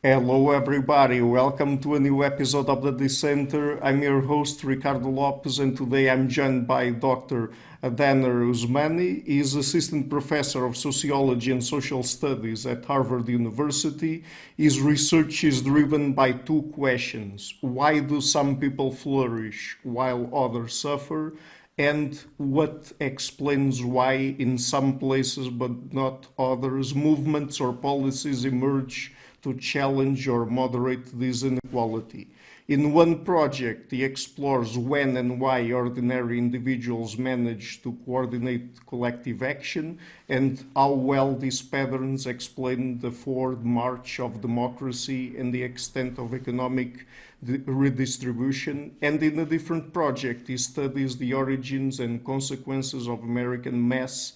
Hello, everybody. Welcome to a new episode of the Dissenter. I'm your host, Ricardo Lopes, and today I'm joined by Dr. Adaner Usmani. He is Assistant Professor of Sociology and Social Studies at Harvard University. His research is driven by two questions. Why do some people flourish while others suffer? And what explains why in some places but not others, movements or policies emerge to challenge or moderate this inequality. In one project, he explores when and why ordinary individuals manage to coordinate collective action and how well these patterns explain the forward march of democracy and the extent of economic redistribution. And in a different project, he studies the origins and consequences of American mass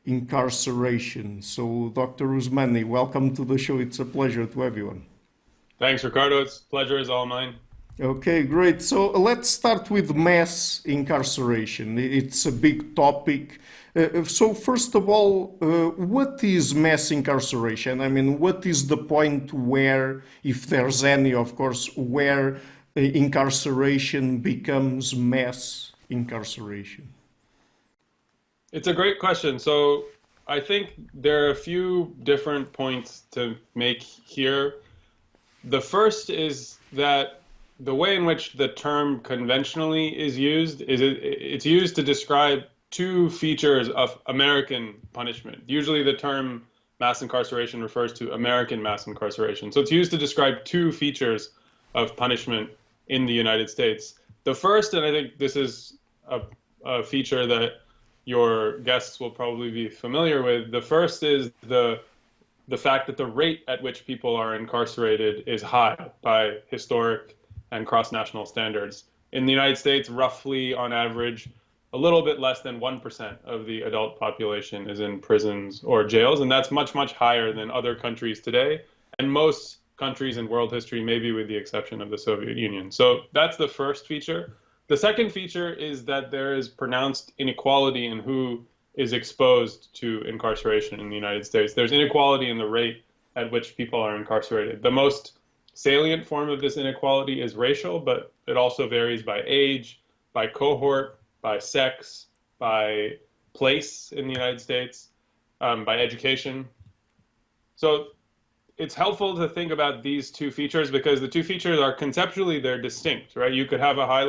incarceration. So, Dr. Usmani, welcome to the show. It's a pleasure to have you on. Thanks, Ricardo. It's pleasure is all mine. Okay, great. So let's start with mass incarceration. It's a big topic. So first of all, what is mass incarceration? I mean, what is the point where, if there's any, of course, where incarceration becomes mass incarceration? It's a great question. So I think there are a few different points to make here. The first is that the way in which the term conventionally is used is it's used to describe two features of American punishment. Usually the term mass incarceration refers to American mass incarceration. So it's used to describe two features of punishment in the United States. The first, and I think this is a feature that your guests will probably be familiar with. The first is the fact that the rate at which people are incarcerated is high by historic and cross-national standards. In the United States, roughly on average, a little bit less than 1% of the adult population is in prisons or jails, and that's much, much higher than other countries today, and most countries in world history, maybe with the exception of the Soviet Union. So that's the first feature. The second feature is that there is pronounced inequality in who is exposed to incarceration in the United States. There's inequality in the rate at which people are incarcerated. The most salient form of this inequality is racial, but it also varies by age, by cohort, by sex, by place in the United States, by education. So it's helpful to think about these two features because the two features are conceptually, they're distinct, right? You could have a high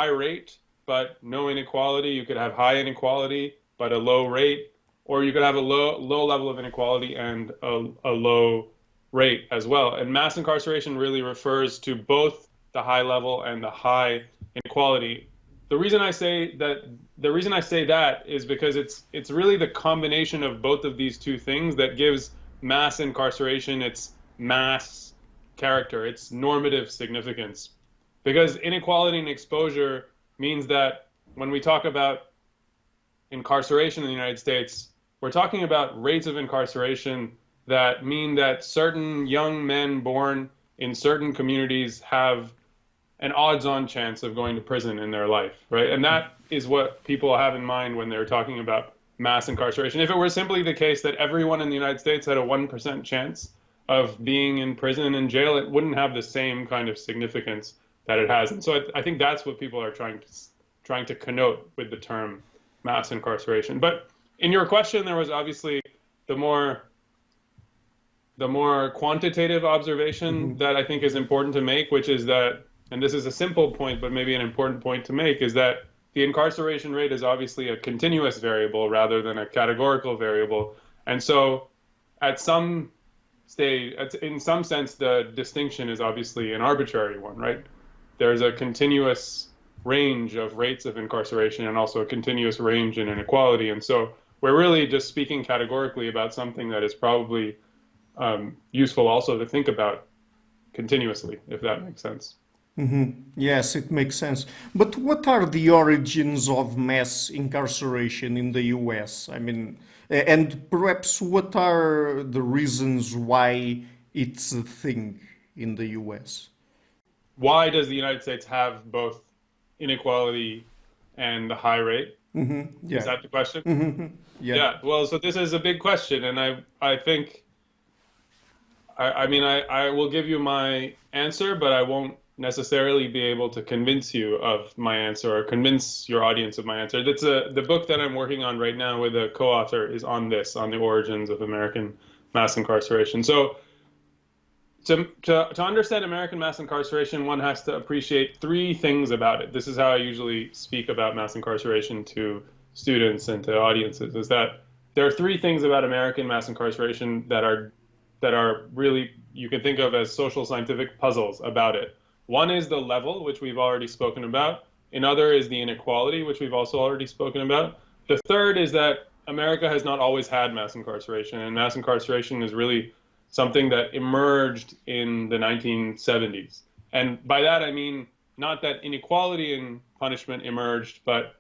rate, but no inequality. You could have high inequality, but a low rate, or you could have a low level of inequality and a low rate as well. And mass incarceration really refers to both the high level and the high inequality. The reason I say that is because it's really the combination of both of these two things that gives mass incarceration its mass character, its normative significance. Because inequality and exposure means that when we talk about incarceration in the United States, we're talking about rates of incarceration that mean that certain young men born in certain communities have an odds-on chance of going to prison in their life, right? And that is what people have in mind when they're talking about mass incarceration. If it were simply the case that everyone in the United States had a 1% chance of being in prison and jail, it wouldn't have the same kind of significance that it has. And so I think that's what people are trying to connote with the term mass incarceration. But in your question, there was obviously the more quantitative observation that I think is important to make, which is that, and this is a simple point, but maybe an important point to make, is that the incarceration rate is obviously a continuous variable rather than a categorical variable. And so at some stage, in some sense, the distinction is obviously an arbitrary one, right? There's a continuous range of rates of incarceration and also a continuous range in inequality. And so we're really just speaking categorically about something that is probably useful also to think about continuously, if that makes sense. Yes, it makes sense. But what are the origins of mass incarceration in the US? I mean, and perhaps what are the reasons why it's a thing in the US? Why does the United States have both inequality and the high rate? Yeah. Is that the question? Yeah. Yeah. Well, so this is a big question, and I think I will give you my answer, but I won't necessarily be able to convince you of my answer or convince your audience of my answer. The book that I'm working on right now with a co-author is on this, on the origins of American mass incarceration. So to understand American mass incarceration, one has to appreciate three things about it. This is how I usually speak about mass incarceration to students and to audiences, is that there are three things about American mass incarceration that are really, you can think of as social scientific puzzles about it. One is the level, which we've already spoken about. Another is the inequality, which we've also already spoken about. The third is that America has not always had mass incarceration, and mass incarceration is really something that emerged in the 1970s. And by that, I mean not that inequality in punishment emerged, but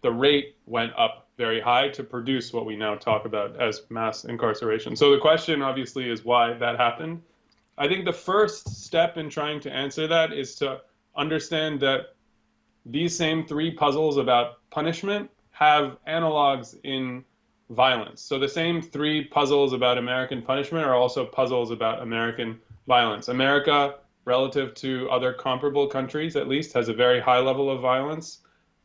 the rate went up very high to produce what we now talk about as mass incarceration. So the question, obviously, is why that happened. I think the first step in trying to answer that is to understand that these same three puzzles about punishment have analogs in violence. So the same three puzzles about American punishment are also puzzles about American violence. America, relative to other comparable countries at least, has a very high level of violence.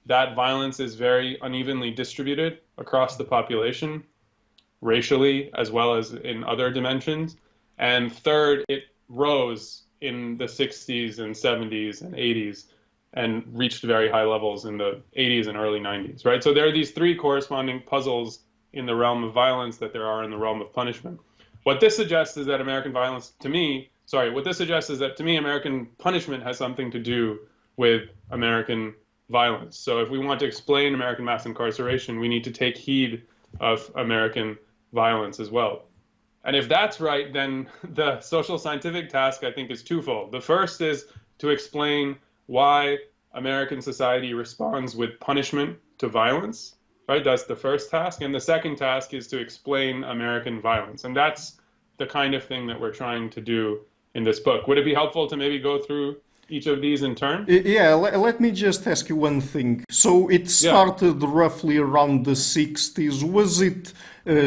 That violence is very unevenly distributed across the population, racially as well as in other dimensions. And third, it rose in the 60s and 70s and 80s and reached very high levels in the 80s and early 90s, right? So there are these three corresponding puzzles in the realm of violence that there are in the realm of punishment. What this suggests is that American American punishment has something to do with American violence. So if we want to explain American mass incarceration, we need to take heed of American violence as well. And if that's right, then the social scientific task, I think, is twofold. The first is to explain why American society responds with punishment to violence, right? That's the first task. And the second task is to explain American violence. And that's the kind of thing that we're trying to do in this book. Would it be helpful to maybe go through each of these in turn? Yeah, let me just ask you one thing. So it started roughly around the 60s. Was it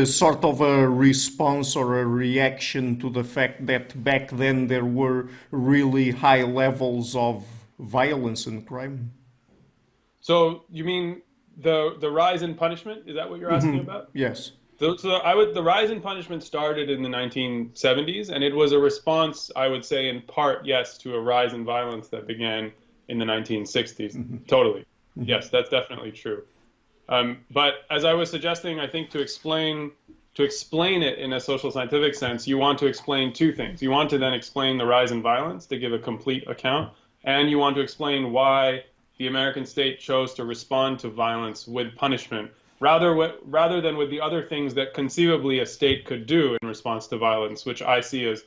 sort of a response or a reaction to the fact that back then there were really high levels of violence and crime? So you mean the rise in punishment? Is that what you're asking about? Yes. The rise in punishment started in the 1970s, and it was a response, I would say, in part, yes, to a rise in violence that began in the 1960s. Totally. Yes, that's definitely true. But as I was suggesting, I think to explain it in a social scientific sense, you want to explain two things. You want to then explain the rise in violence to give a complete account, and you want to explain why the American state chose to respond to violence with punishment rather than with the other things that conceivably a state could do in response to violence, which I see as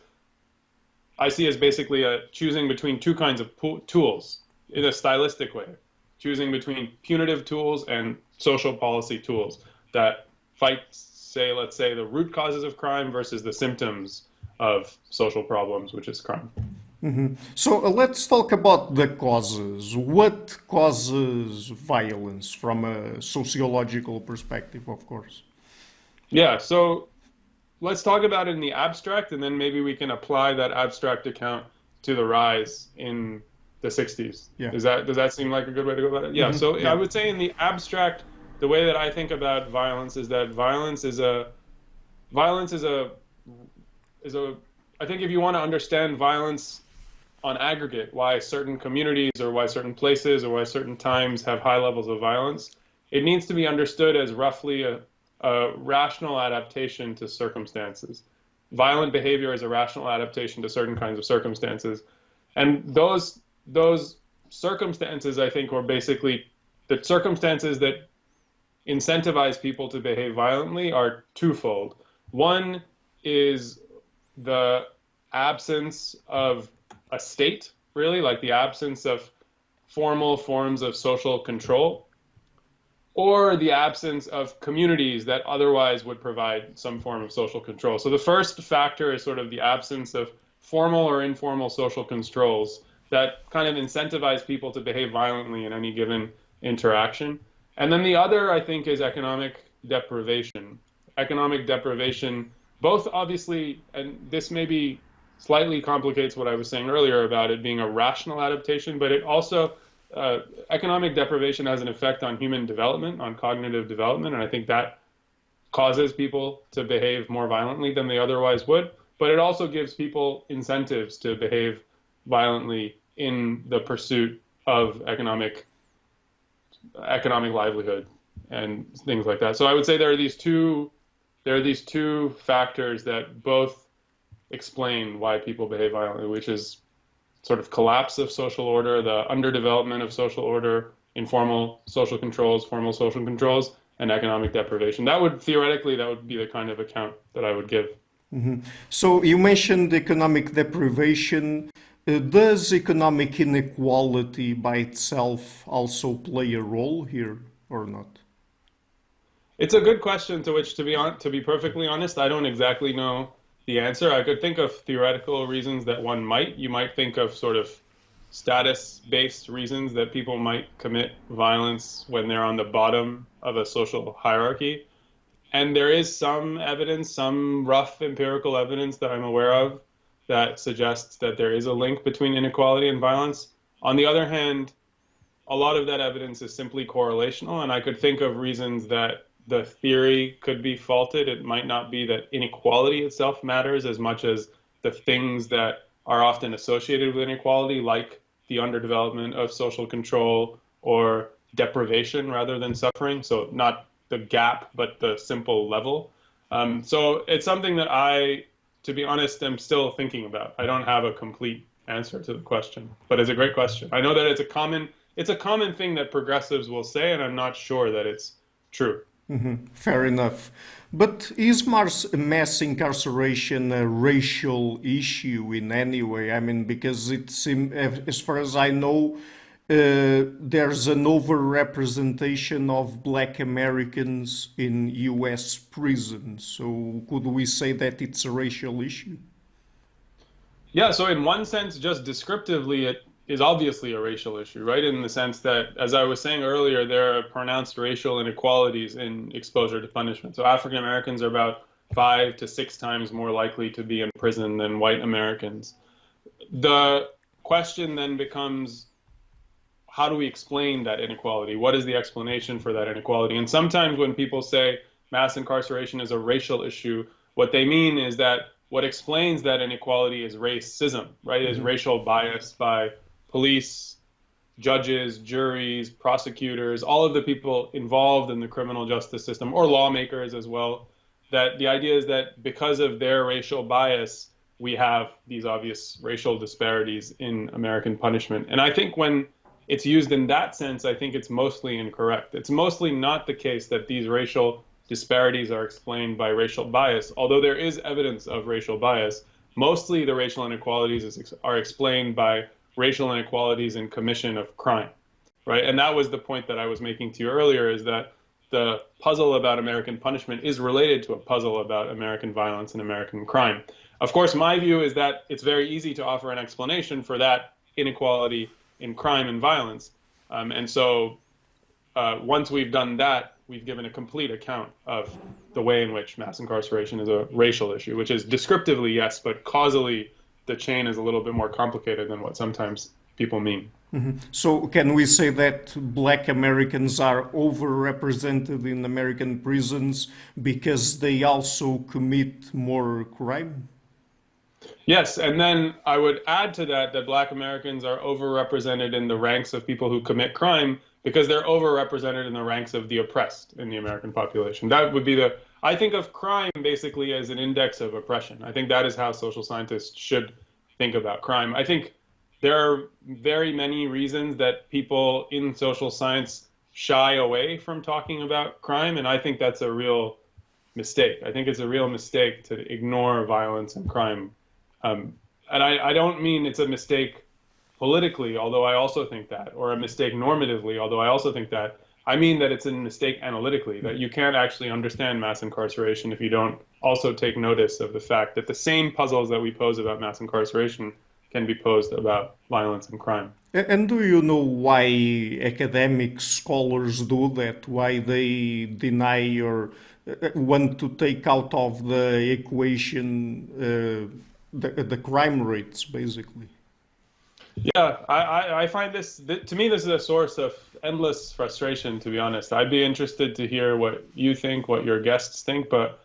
basically choosing between two kinds of tools in a stylistic way, choosing between punitive tools and social policy tools that fight, let's say, the root causes of crime versus the symptoms of social problems, which is crime. So let's talk about the causes. What causes violence from a sociological perspective, of course? Yeah, so let's talk about it in the abstract, and then maybe we can apply that abstract account to the rise in the 60s. Yeah. Does that seem like a good way to go about it? Yeah, so I would say in the abstract, the way that I think about violence is that I think if you want to understand violence on aggregate, why certain communities or why certain places or why certain times have high levels of violence, it needs to be understood as roughly a rational adaptation to circumstances. Violent behavior is a rational adaptation to certain kinds of circumstances. And those circumstances, I think, were basically the circumstances that incentivize people to behave violently are twofold. One is the absence of a state, really, like the absence of formal forms of social control, or the absence of communities that otherwise would provide some form of social control. So the first factor is sort of the absence of formal or informal social controls that kind of incentivize people to behave violently in any given interaction. And then the other, I think, is economic deprivation. Economic deprivation, both obviously, and this may be slightly complicates what I was saying earlier about it being a rational adaptation, but it also, economic deprivation has an effect on human development, on cognitive development, and I think that causes people to behave more violently than they otherwise would. But it also gives people incentives to behave violently in the pursuit of economic livelihood and things like that. So I would say there are these two factors that both explain why people behave violently, which is sort of collapse of social order, the underdevelopment of social order, informal social controls, formal social controls, and economic deprivation. That would be the kind of account that I would give. So you mentioned economic deprivation. Does economic inequality by itself also play a role here or not? It's a good question to which, to be perfectly honest, I don't exactly know the answer. I could think of theoretical reasons that one might. You might think of sort of status-based reasons that people might commit violence when they're on the bottom of a social hierarchy. And there is some evidence, some rough empirical evidence that I'm aware of that suggests that there is a link between inequality and violence. On the other hand, a lot of that evidence is simply correlational, and I could think of reasons that the theory could be faulted. It might not be that inequality itself matters as much as the things that are often associated with inequality, like the underdevelopment of social control or deprivation rather than suffering. So not the gap, but the simple level. So it's something that to be honest, am still thinking about. I don't have a complete answer to the question, but it's a great question. I know that it's a common thing that progressives will say, and I'm not sure that it's true. Fair enough. But is mass incarceration a racial issue in any way? I mean, because it seems, as far as I know, there's an overrepresentation of Black Americans in U.S. prisons. So could we say that it's a racial issue? Yeah, so in one sense, just descriptively, it is obviously a racial issue, right? In the sense that, as I was saying earlier, there are pronounced racial inequalities in exposure to punishment. So African Americans are about 5 to 6 times more likely to be in prison than white Americans. The question then becomes, how do we explain that inequality? What is the explanation for that inequality? And sometimes when people say mass incarceration is a racial issue, what they mean is that what explains that inequality is racism, right? Is racial bias by police, judges, juries, prosecutors, all of the people involved in the criminal justice system, or lawmakers as well. That the idea is that because of their racial bias, we have these obvious racial disparities in American punishment. And I think when it's used in that sense, I think it's mostly incorrect. It's mostly not the case that these racial disparities are explained by racial bias, although there is evidence of racial bias. Mostly the racial inequalities are explained by racial inequalities in commission of crime, right? And that was the point that I was making to you earlier, is that the puzzle about American punishment is related to a puzzle about American violence and American crime. Of course, my view is that it's very easy to offer an explanation for that inequality in crime and violence. And so once we've done that, we've given a complete account of the way in which mass incarceration is a racial issue, which is descriptively, yes, but causally, the chain is a little bit more complicated than what sometimes people mean. So can we say that Black Americans are overrepresented in American prisons because they also commit more crime? Yes, and then I would add to that that Black Americans are overrepresented in the ranks of people who commit crime because they're overrepresented in the ranks of the oppressed in the American population. That would be I think of crime basically as an index of oppression. I think that is how social scientists should think about crime. I think there are very many reasons that people in social science shy away from talking about crime, and I think that's a real mistake. I think it's a real mistake to ignore violence and crime. And I don't mean it's a mistake politically, although I also think that, or a mistake normatively, although I also think that. I mean that it's a mistake analytically, that you can't actually understand mass incarceration if you don't also take notice of the fact that the same puzzles that we pose about mass incarceration can be posed about violence and crime. And do you know why academic scholars do that? Why they deny or want to take out of the equation the crime rates, basically. Yeah, I find this, to me, this is a source of endless frustration, to be honest. I'd be interested to hear what you think, what your guests think, but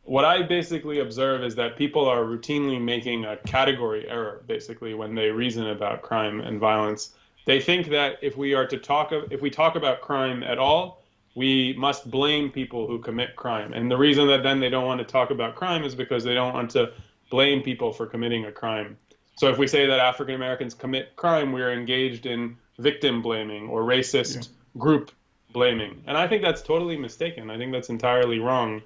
what I basically observe is that people are routinely making a category error, basically, when they reason about crime and violence. They think that if we talk about crime at all, we must blame people who commit crime. And the reason that then they don't want to talk about crime is because they don't want to blame people for committing a crime. So if we say that African Americans commit crime, we're engaged in victim blaming or racist group blaming. And I think that's totally mistaken. I think that's entirely wrong.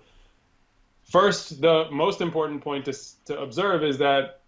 First, the most important point to observe is that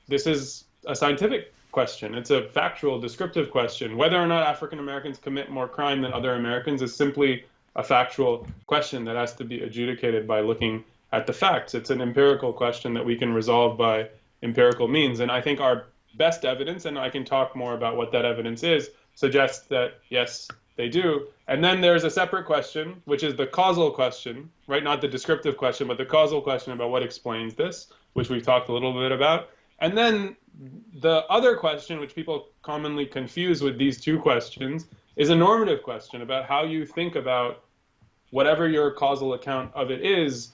this is a scientific question. It's a factual, descriptive question. Whether or not African Americans commit more crime than other Americans is simply a factual question that has to be adjudicated by looking at the facts. It's an empirical question that we can resolve by empirical means. And I think our best evidence, and I can talk more about what that evidence is, suggests that, yes, they do. And then there's a separate question, which is the causal question, right? Not the descriptive question, but the causal question about what explains this, which we've talked a little bit about. And then the other question, which people commonly confuse with these two questions, is a normative question about how you think about whatever your causal account of it is,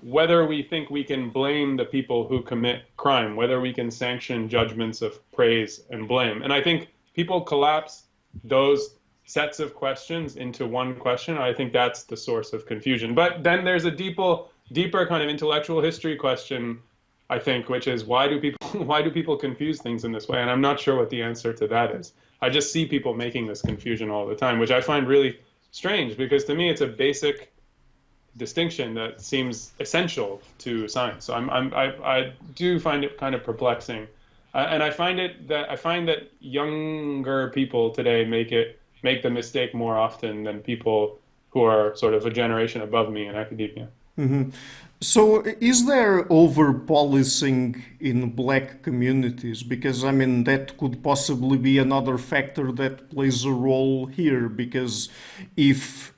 whether we think we can blame the people who commit crime, whether we can sanction judgments of praise and blame. And I think people collapse those sets of questions into one question. I think that's the source of confusion. But then there's a deeper kind of intellectual history question, I think, which is why do people confuse things in this way? And I'm not sure what the answer to that is. I just see people making this confusion all the time, which I find really strange, because to me it's a basic distinction that seems essential to science. So I do find it kind of perplexing, and I find that younger people today make the mistake more often than people who are sort of a generation above me in academia. Mm-hmm. So, is there over-policing in black communities? Because, I mean, that could possibly be another factor that plays a role here. Because if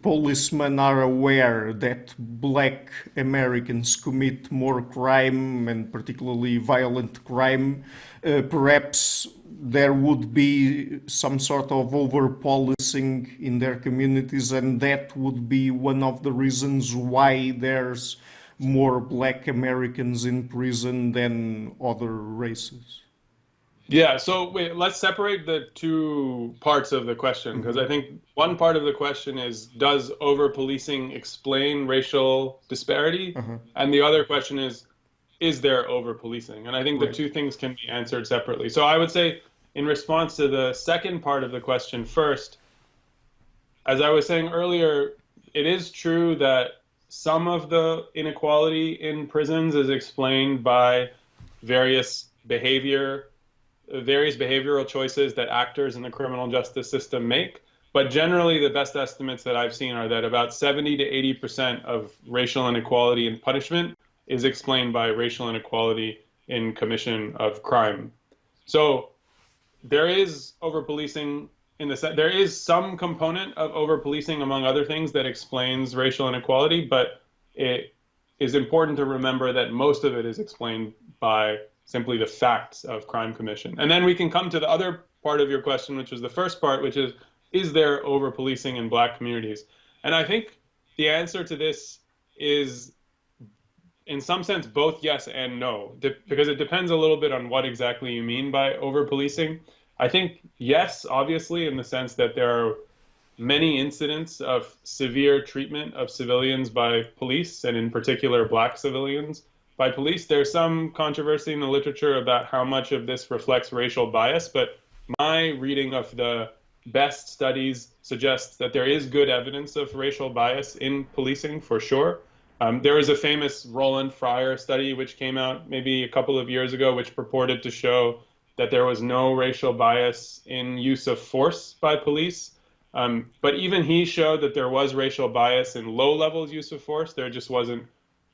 policemen are aware that black Americans commit more crime, and particularly violent crime, perhaps there would be some sort of over-policing in their communities, and that would be one of the reasons why there's more black Americans in prison than other races. Yeah, so wait, let's separate the two parts of the question, because I think one part of the question is, does over-policing explain racial disparity? And the other question is there over-policing? And I think the two things can be answered separately. So I would say, in response to the second part of the question first, as I was saying earlier, it is true that some of the inequality in prisons is explained by various behavioral choices that actors in the criminal justice system make. But generally, the best estimates that I've seen are that about 70 to 80% of racial inequality in punishment is explained by racial inequality in commission of crime. So there is over-policing there is some component of over-policing, among other things, that explains racial inequality, but it is important to remember that most of it is explained by simply the facts of crime commission. And then we can come to the other part of your question, which was the first part, which is there over-policing in black communities? And I think the answer to this is, in some sense, both yes and no, because it depends a little bit on what exactly you mean by over-policing. I think yes, obviously, in the sense that there are many incidents of severe treatment of civilians by police, and in particular black civilians by police. There's some controversy in the literature about how much of this reflects racial bias, but my reading of the best studies suggests that there is good evidence of racial bias in policing, for sure. There is a famous Roland Fryer study which came out maybe a couple of years ago, which purported to show that there was no racial bias in use of force by police. But even he showed that there was racial bias in low-level use of force. There just wasn't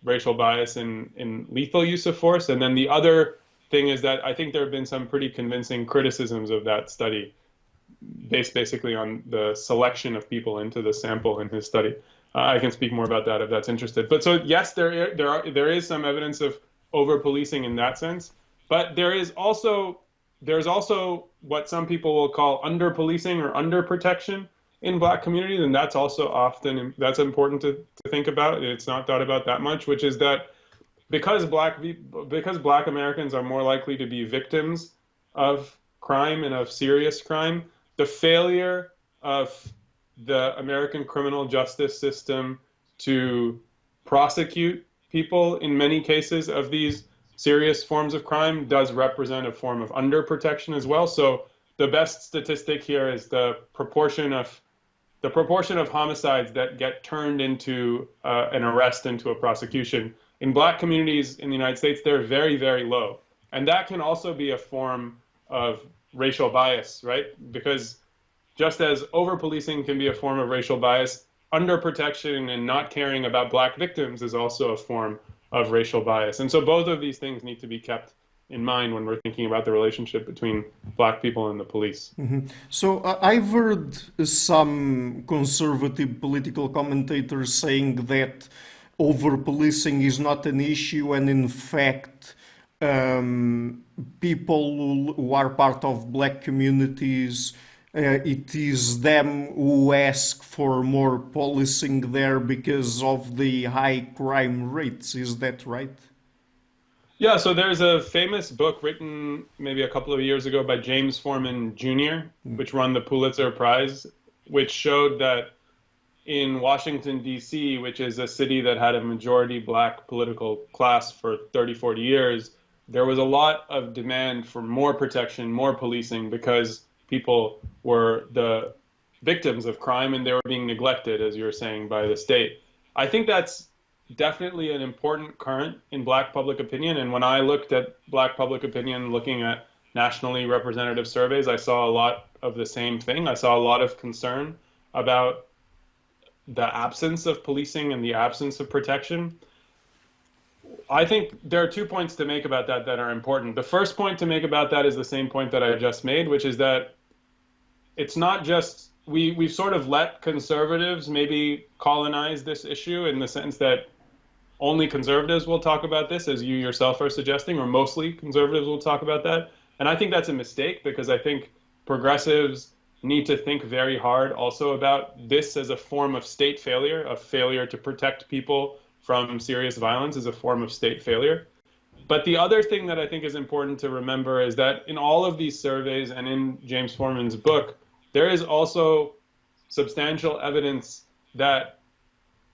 racial bias in lethal use of force. And then the other thing is that I think there have been some pretty convincing criticisms of that study, based basically on the selection of people into the sample in his study. I can speak more about that if that's interested. But so yes, there is some evidence of over-policing in that sense. But there's also what some people will call under-policing or under-protection in Black communities, and that's also that's important to think about. It's not thought about that much, which is that because Black Americans are more likely to be victims of crime and of serious crime, the failure of the American criminal justice system to prosecute people in many cases of these serious forms of crime does represent a form of underprotection as well. So the best statistic here is the proportion of homicides that get turned into an arrest, into a prosecution. In Black communities in the United States, they're very, very low. And that can also be a form of racial bias, right? Because just as over-policing can be a form of racial bias, underprotection and not caring about Black victims is also a form of racial bias. And so both of these things need to be kept in mind when we're thinking about the relationship between Black people and the police. Mm-hmm. So I've heard some conservative political commentators saying that over-policing is not an issue, and in fact, people who are part of Black communities, it is them who ask for more policing there because of the high crime rates. Is that right? Yeah, so there's a famous book written maybe a couple of years ago by James Forman Jr., which won the Pulitzer Prize, which showed that in Washington, D.C., which is a city that had a majority Black political class for 30, 40 years, there was a lot of demand for more protection, more policing, because people were the victims of crime and they were being neglected, as you were saying, by the state. I think that's definitely an important current in Black public opinion. And when I looked at Black public opinion, looking at nationally representative surveys, I saw a lot of the same thing. I saw a lot of concern about the absence of policing and the absence of protection. I think there are 2 points to make about that are important. The first point to make about that is the same point that I just made, which is that it's not just, we've sort of let conservatives maybe colonize this issue in the sense that only conservatives will talk about this, as you yourself are suggesting, or mostly conservatives will talk about that. And I think that's a mistake, because I think progressives need to think very hard also about this as a form of state failure, a failure to protect people from serious violence is a form of state failure. But the other thing that I think is important to remember is that in all of these surveys and in James Forman's book, there is also substantial evidence that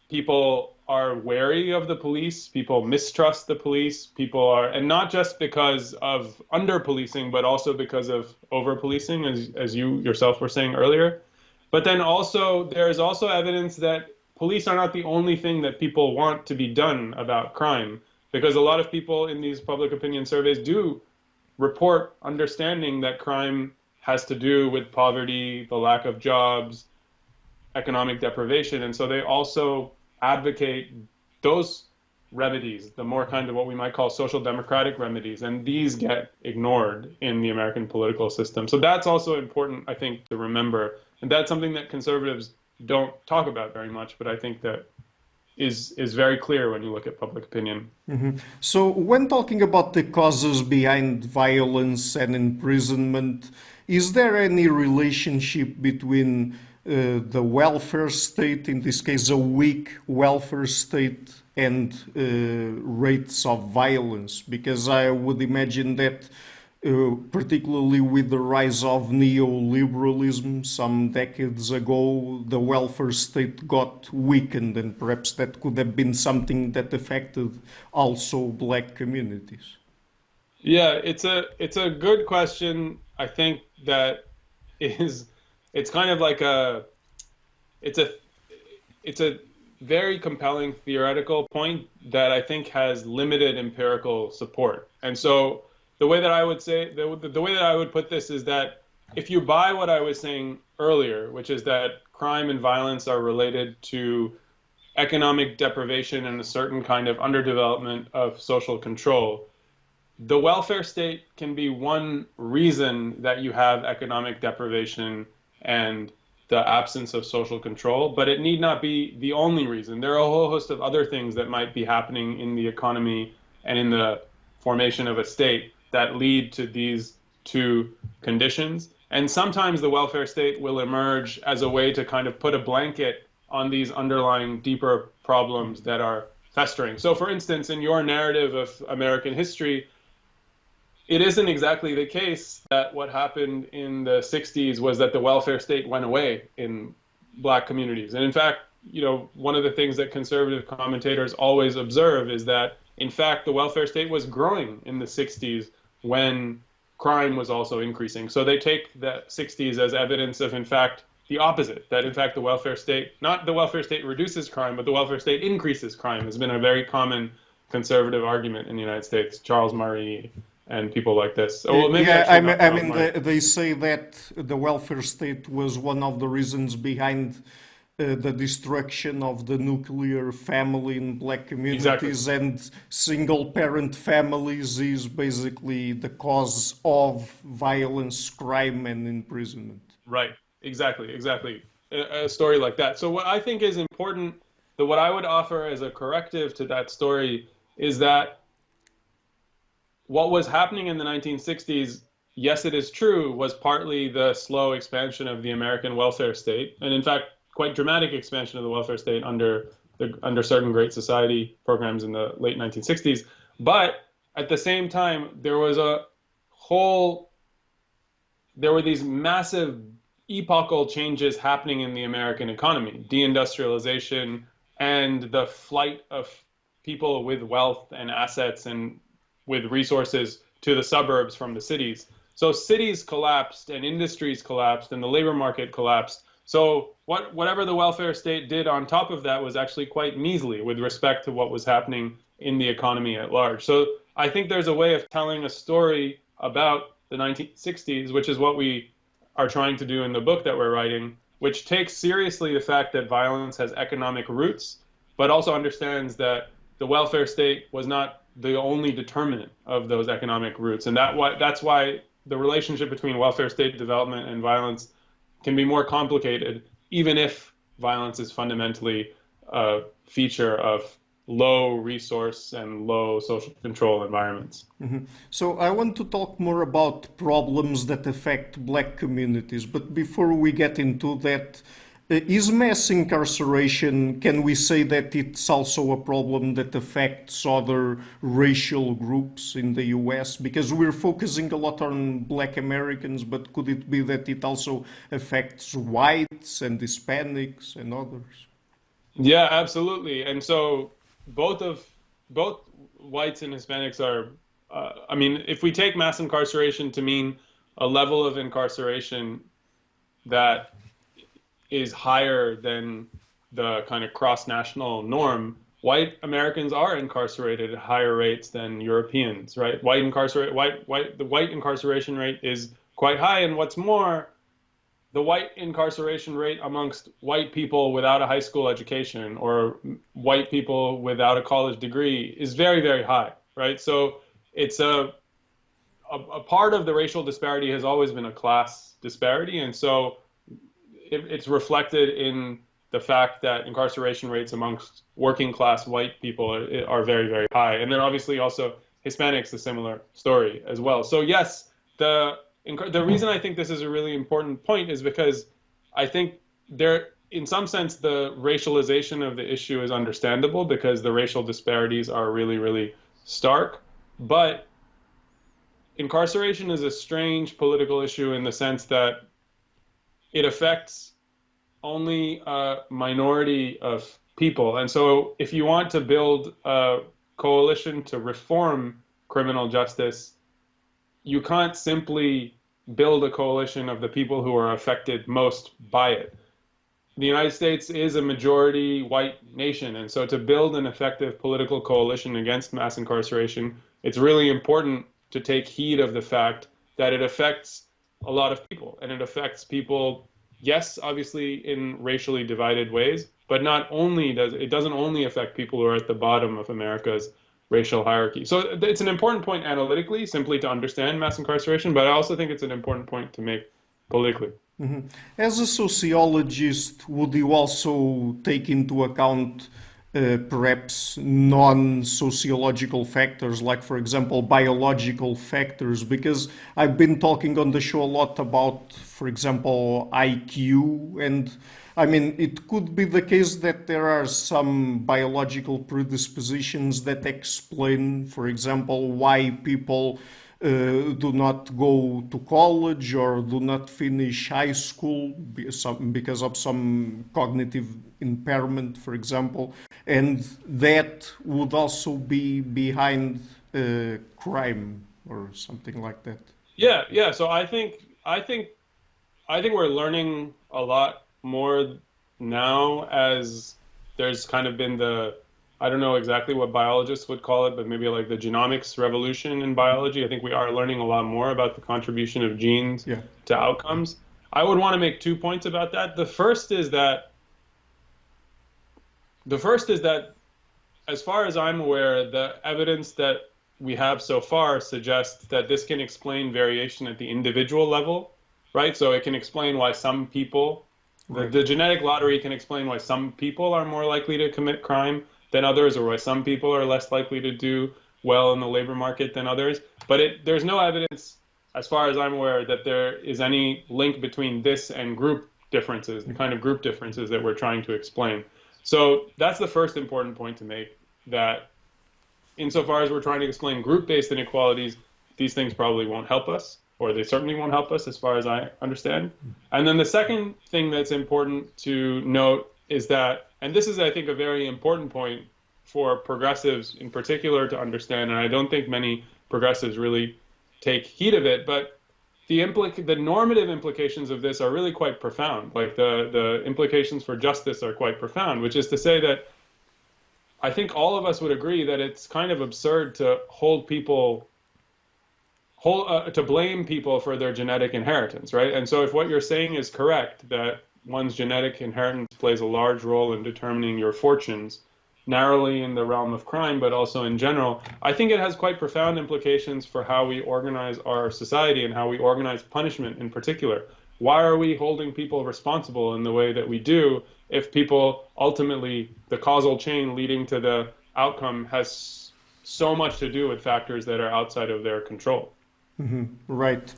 people are wary of the police, people mistrust the police, people are, and not just because of under-policing, but also because of over-policing, as you yourself were saying earlier. But then also, there is also evidence that police are not the only thing that people want to be done about crime, because a lot of people in these public opinion surveys do report understanding that crime has to do with poverty, the lack of jobs, economic deprivation. And so they also advocate those remedies, the more kind of what we might call social democratic remedies, and these get ignored in the American political system. So that's also important, I think, to remember. And that's something that conservatives don't talk about very much, but I think that is very clear when you look at public opinion. Mm-hmm. So when talking about the causes behind violence and imprisonment, is there any relationship between the welfare state, in this case a weak welfare state, and rates of violence? Because I would imagine that particularly with the rise of neoliberalism some decades ago, the welfare state got weakened, and perhaps that could have been something that affected also Black communities. Yeah, it's a good question. I think that it's kind of like it's a very compelling theoretical point that I think has limited empirical support. And so the way that I would say, the way that I would put this is that if you buy what I was saying earlier, which is that crime and violence are related to economic deprivation and a certain kind of underdevelopment of social control, the welfare state can be one reason that you have economic deprivation and the absence of social control, but it need not be the only reason. There are a whole host of other things that might be happening in the economy and in the formation of a state that lead to these two conditions. And sometimes the welfare state will emerge as a way to kind of put a blanket on these underlying deeper problems that are festering. So, for instance, in your narrative of American history, it isn't exactly the case that what happened in the 60s was that the welfare state went away in Black communities. And in fact, one of the things that conservative commentators always observe is that, in fact, the welfare state was growing in the 60s when crime was also increasing. So they take the 60s as evidence of, in fact, the opposite, that in fact the welfare state, not the welfare state reduces crime, but the welfare state increases crime has been a very common conservative argument in the United States. Charles Murray and people like this. Well, maybe they say that the welfare state was one of the reasons behind the destruction of the nuclear family in Black communities, and single-parent families is basically the cause of violence, crime, and imprisonment. Right. Exactly. A story like that. So what I think is important, what I would offer as a corrective to that story is that what was happening in the 1960s, yes, it is true, was partly the slow expansion of the American welfare state, and in fact, quite dramatic expansion of the welfare state under certain Great Society programs in the late 1960s. But at the same time, there were these massive epochal changes happening in the American economy, deindustrialization and the flight of people with wealth and assets and with resources to the suburbs from the cities. So cities collapsed and industries collapsed and the labor market collapsed. So whatever the welfare state did on top of that was actually quite measly with respect to what was happening in the economy at large. So I think there's a way of telling a story about the 1960s, which is what we are trying to do in the book that we're writing, which takes seriously the fact that violence has economic roots, but also understands that the welfare state was not the only determinant of those economic roots. And that's why the relationship between welfare state development and violence can be more complicated, even if violence is fundamentally a feature of low resource and low social control environments. Mm-hmm. So I want to talk more about problems that affect Black communities. But before we get into that, is mass incarceration, can we say that it's also a problem that affects other racial groups in the US? Because we're focusing a lot on Black Americans, but could it be that it also affects whites and Hispanics and others? Yeah, absolutely. And so both whites and Hispanics are, if we take mass incarceration to mean a level of incarceration that is higher than the kind of cross-national norm, white Americans are incarcerated at higher rates than Europeans, right? The white incarceration rate is quite high, and what's more, the white incarceration rate amongst white people without a high school education or white people without a college degree is very, very high, right? So it's a part of the racial disparity has always been a class disparity, and so it's reflected in the fact that incarceration rates amongst working class white people are very, very high. And then obviously also Hispanics, a similar story as well. So yes, the reason I think this is a really important point is because I think in some sense, the racialization of the issue is understandable because the racial disparities are really, really stark. But incarceration is a strange political issue in the sense that it affects only a minority of people. And so if you want to build a coalition to reform criminal justice, you can't simply build a coalition of the people who are affected most by it. The United States is a majority white nation, and so to build an effective political coalition against mass incarceration, it's really important to take heed of the fact that it affects a lot of people, and it affects people, yes, obviously in racially divided ways, but it doesn't only affect people who are at the bottom of America's racial hierarchy. So it's an important point analytically, simply to understand mass incarceration, but I also think it's an important point to make politically. Mm-hmm. As a sociologist, would you also take into account perhaps non-sociological factors, like, for example, biological factors, because I've been talking on the show a lot about, for example, IQ, and I mean, it could be the case that there are some biological predispositions that explain, for example, why people do not go to college or do not finish high school because of some cognitive impairment, for example, and that would also be behind crime or something like that. Yeah, yeah. So I think we're learning a lot more now as there's kind of been I don't know exactly what biologists would call it, but maybe like the genomics revolution in biology. I think we are learning a lot more about the contribution of genes Yeah. to outcomes. I would want to make 2 points about that. The first is that as far as I'm aware, the evidence that we have so far suggests that this can explain variation at the individual level, right? So it can explain why some people, Right. the genetic lottery can explain why some people are more likely to commit crime than others, or why some people are less likely to do well in the labor market than others. But there's no evidence, as far as I'm aware, that there is any link between this and group differences, the kind of group differences that we're trying to explain. So that's the first important point to make, that insofar as we're trying to explain group-based inequalities, these things probably won't help us, or they certainly won't help us as far as I understand. And then the second thing that's important to note is that, and this is, I think, a very important point for progressives in particular to understand, and I don't think many progressives really take heed of it, but the normative implications of this are really quite profound. Like the implications for justice are quite profound, which is to say that I think all of us would agree that it's kind of absurd to to blame people for their genetic inheritance, right? And so if what you're saying is correct, that one's genetic inheritance plays a large role in determining your fortunes, narrowly in the realm of crime, but also in general, I think it has quite profound implications for how we organize our society and how we organize punishment in particular. Why are we holding people responsible in the way that we do if people ultimately, the causal chain leading to the outcome has so much to do with factors that are outside of their control? Right.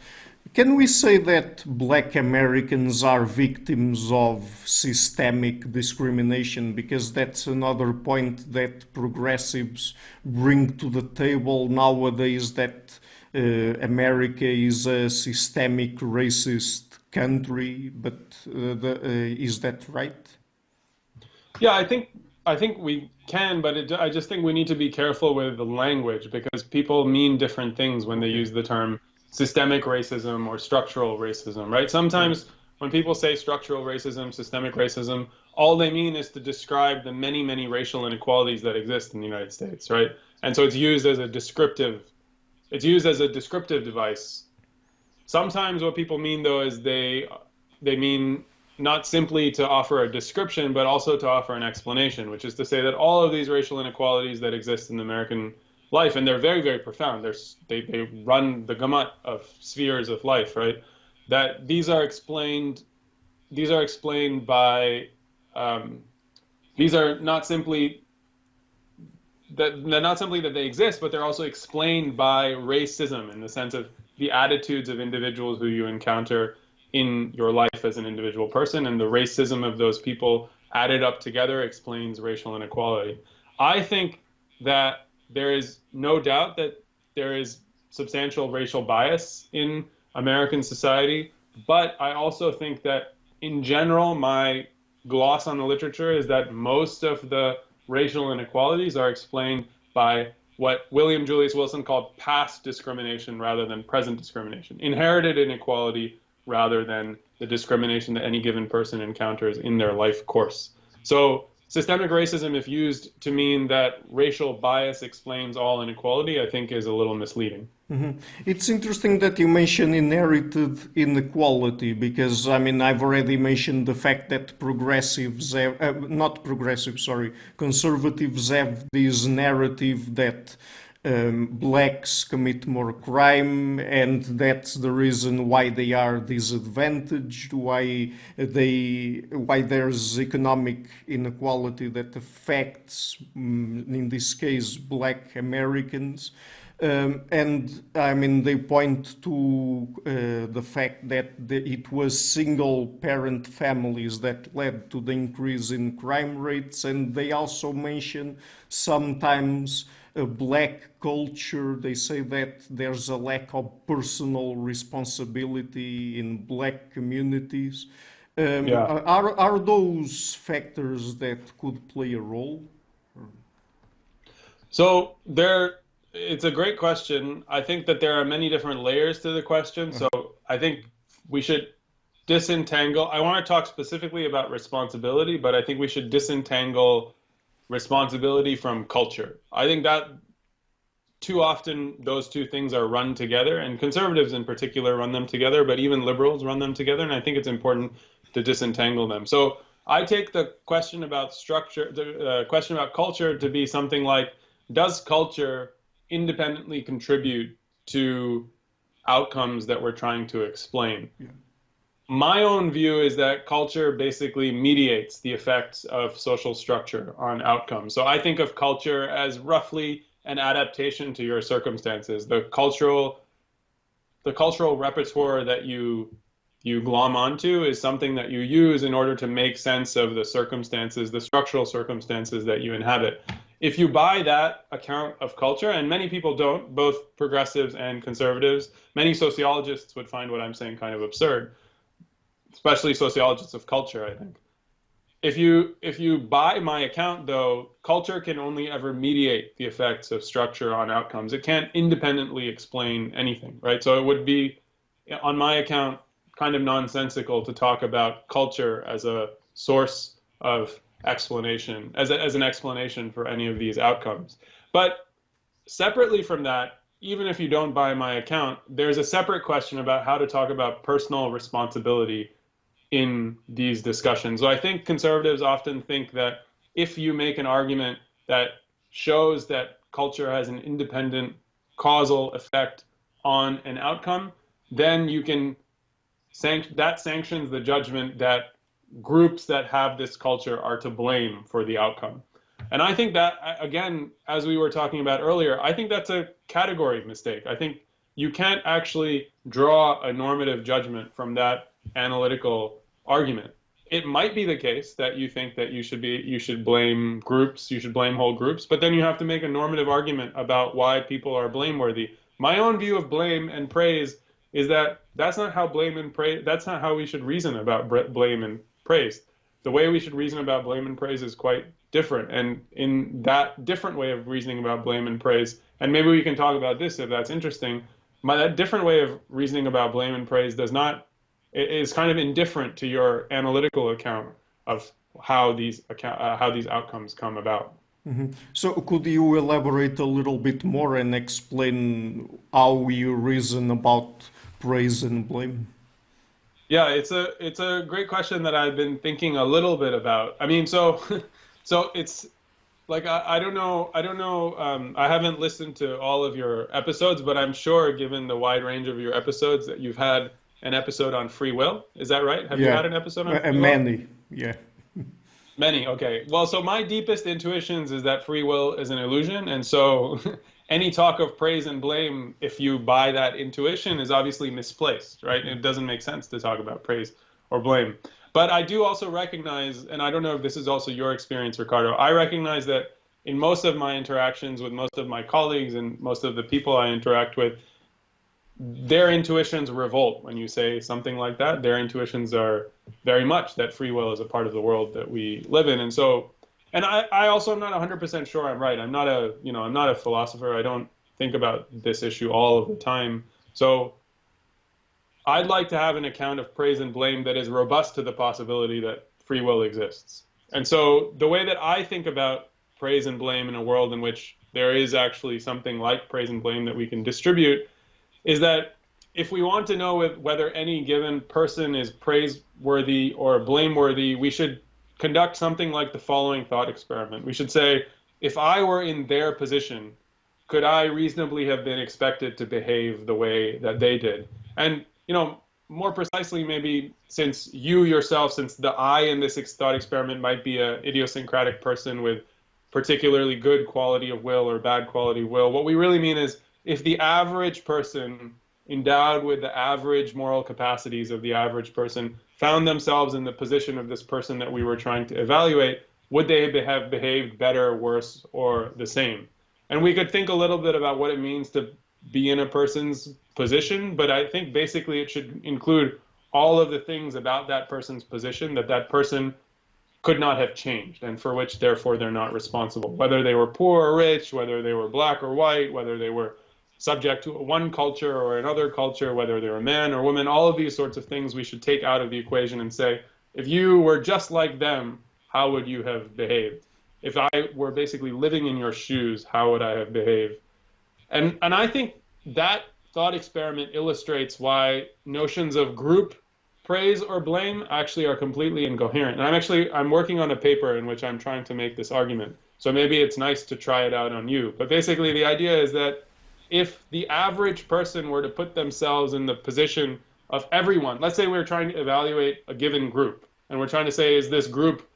Can we say that Black Americans are victims of systemic discrimination? Because that's another point that progressives bring to the table nowadays, that America is a systemic racist country, but is that right? Yeah, I think we can, but I just think we need to be careful with the language because people mean different things when they Okay. use the term systemic racism or structural racism, right? Right. Sometimes when people say structural racism, systemic racism, all they mean is to describe the many, many racial inequalities that exist in the United States, right? And so it's used as a descriptive device. Sometimes what people mean, though, is they mean not simply to offer a description, but also to offer an explanation, which is to say that all of these racial inequalities that exist in American life, and they're very, very profound. They run the gamut of spheres of life, right? That these are explained by um, these are not simply that they're not simply that they exist, but they're also explained by racism in the sense of the attitudes of individuals who you encounter in your life as an individual person, and the racism of those people added up together explains racial inequality. I think that there is no doubt that there is substantial racial bias in American society, but I also think that in general, my gloss on the literature is that most of the racial inequalities are explained by what William Julius Wilson called past discrimination rather than present discrimination, inherited inequality rather than the discrimination that any given person encounters in their life course. So systemic racism, if used to mean that racial bias explains all inequality, I think is a little misleading. It's interesting that you mention inherited inequality because, I mean, I've already mentioned the fact that progressives have, not progressives, sorry, conservatives have this narrative that blacks commit more crime, and that's the reason why they are disadvantaged, why there's economic inequality that affects, in this case, black Americans. And I mean, they point to the fact that it was single parent families that led to the increase in crime rates, and they also mention sometimes a black culture. They say that there's a lack of personal responsibility in black communities. Yeah. Are those factors that could play a role? So it's a great question. I think that there are many different layers to the question. So I think we should disentangle. I want to talk specifically about responsibility, but I think we should disentangle responsibility from culture. I think that too often those two things are run together, and conservatives in particular run them together, but even liberals run them together, and I think it's important to disentangle them. So I take the question about structure, the question about culture to be something like, does culture independently contribute to outcomes that we're trying to explain? Yeah. My own view is that culture basically mediates the effects of social structure on outcomes. So I think of culture as roughly an adaptation to your circumstances. The cultural repertoire that you glom onto is something that you use in order to make sense of the circumstances, the structural circumstances that you inhabit. If you buy that account of culture, and many people don't, both progressives and conservatives, many sociologists would find what I'm saying kind of absurd, especially sociologists of culture, I think. If you buy my account, though, culture can only ever mediate the effects of structure on outcomes. It can't independently explain anything, right? So it would be, on my account, kind of nonsensical to talk about culture as a source of explanation, as an explanation for any of these outcomes. But separately from that, even if you don't buy my account, there's a separate question about how to talk about personal responsibility in these discussions. So I think conservatives often think that if you make an argument that shows that culture has an independent causal effect on an outcome, then you can that sanctions the judgment that groups that have this culture are to blame for the outcome. And I think that, again, as we were talking about earlier, I think that's a category mistake. I think you can't actually draw a normative judgment from that analytical argument. It might be the case that you think that you should blame groups, you should blame whole groups, but then you have to make a normative argument about why people are blameworthy. My own view of blame and praise is that that's not how blame and praise, that's not how we should reason about blame and praise. The way we should reason about blame and praise is quite different. And in that different way of reasoning about blame and praise, and maybe we can talk about this if that's interesting, that different way of reasoning about blame and praise is kind of indifferent to your analytical account of how these outcomes come about. Mm-hmm. So could you elaborate a little bit more and explain how you reason about praise and blame? Yeah, it's a great question that I've been thinking a little bit about. I mean, so it's like I don't know. I haven't listened to all of your episodes, but I'm sure, given the wide range of your episodes, that you've had an episode on free will. Is that right? Have you had an episode on free will? Many, yeah. Many, okay. Well, so my deepest intuitions is that free will is an illusion, and so any talk of praise and blame, if you buy that intuition, is obviously misplaced, right? It doesn't make sense to talk about praise or blame. But I do also recognize, and I don't know if this is also your experience, Ricardo, I recognize that in most of my interactions with most of my colleagues and most of the people I interact with, their intuitions revolt when you say something like that. Their intuitions are very much that free will is a part of the world that we live in. And so, and I also am not 100% sure I'm right. I'm not a philosopher. I don't think about this issue all of the time. So I'd like to have an account of praise and blame that is robust to the possibility that free will exists. And so the way that I think about praise and blame in a world in which there is actually something like praise and blame that we can distribute is that if we want to know whether any given person is praiseworthy or blameworthy, we should conduct something like the following thought experiment. We should say, if I were in their position, could I reasonably have been expected to behave the way that they did? And, more precisely, maybe since you yourself, since the I in this thought experiment might be an idiosyncratic person with particularly good quality of will or bad quality of will, what we really mean is if the average person endowed with the average moral capacities of the average person found themselves in the position of this person that we were trying to evaluate, would they have behaved better, worse, or the same? And we could think a little bit about what it means to be in a person's position, but I think basically it should include all of the things about that person's position that that person could not have changed and for which therefore they're not responsible, whether they were poor or rich, whether they were black or white, whether they were subject to one culture or another culture, whether they were man or woman. All of these sorts of things we should take out of the equation and say, if you were just like them, how would you have behaved? If I were basically living in your shoes, how would I have behaved? And I think that thought experiment illustrates why notions of group praise or blame actually are completely incoherent. And I'm working on a paper in which I'm trying to make this argument. So maybe it's nice to try it out on you. But basically the idea is that if the average person were to put themselves in the position of everyone, let's say we're trying to evaluate a given group, and we're trying to say, is this group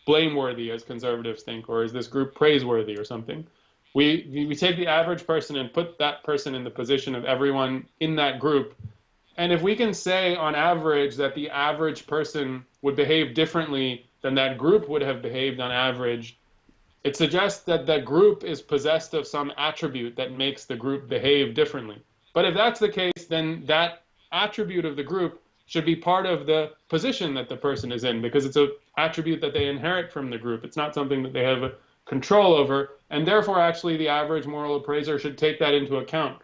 blameworthy, as conservatives think, or is this group praiseworthy or something? We take the average person and put that person in the position of everyone in that group. And if we can say on average that the average person would behave differently than that group would have behaved on average, it suggests that that group is possessed of some attribute that makes the group behave differently. But if that's the case, then that attribute of the group should be part of the position that the person is in, because it's an attribute that they inherit from the group. It's not something that they have control over, and therefore actually the average moral appraiser should take that into account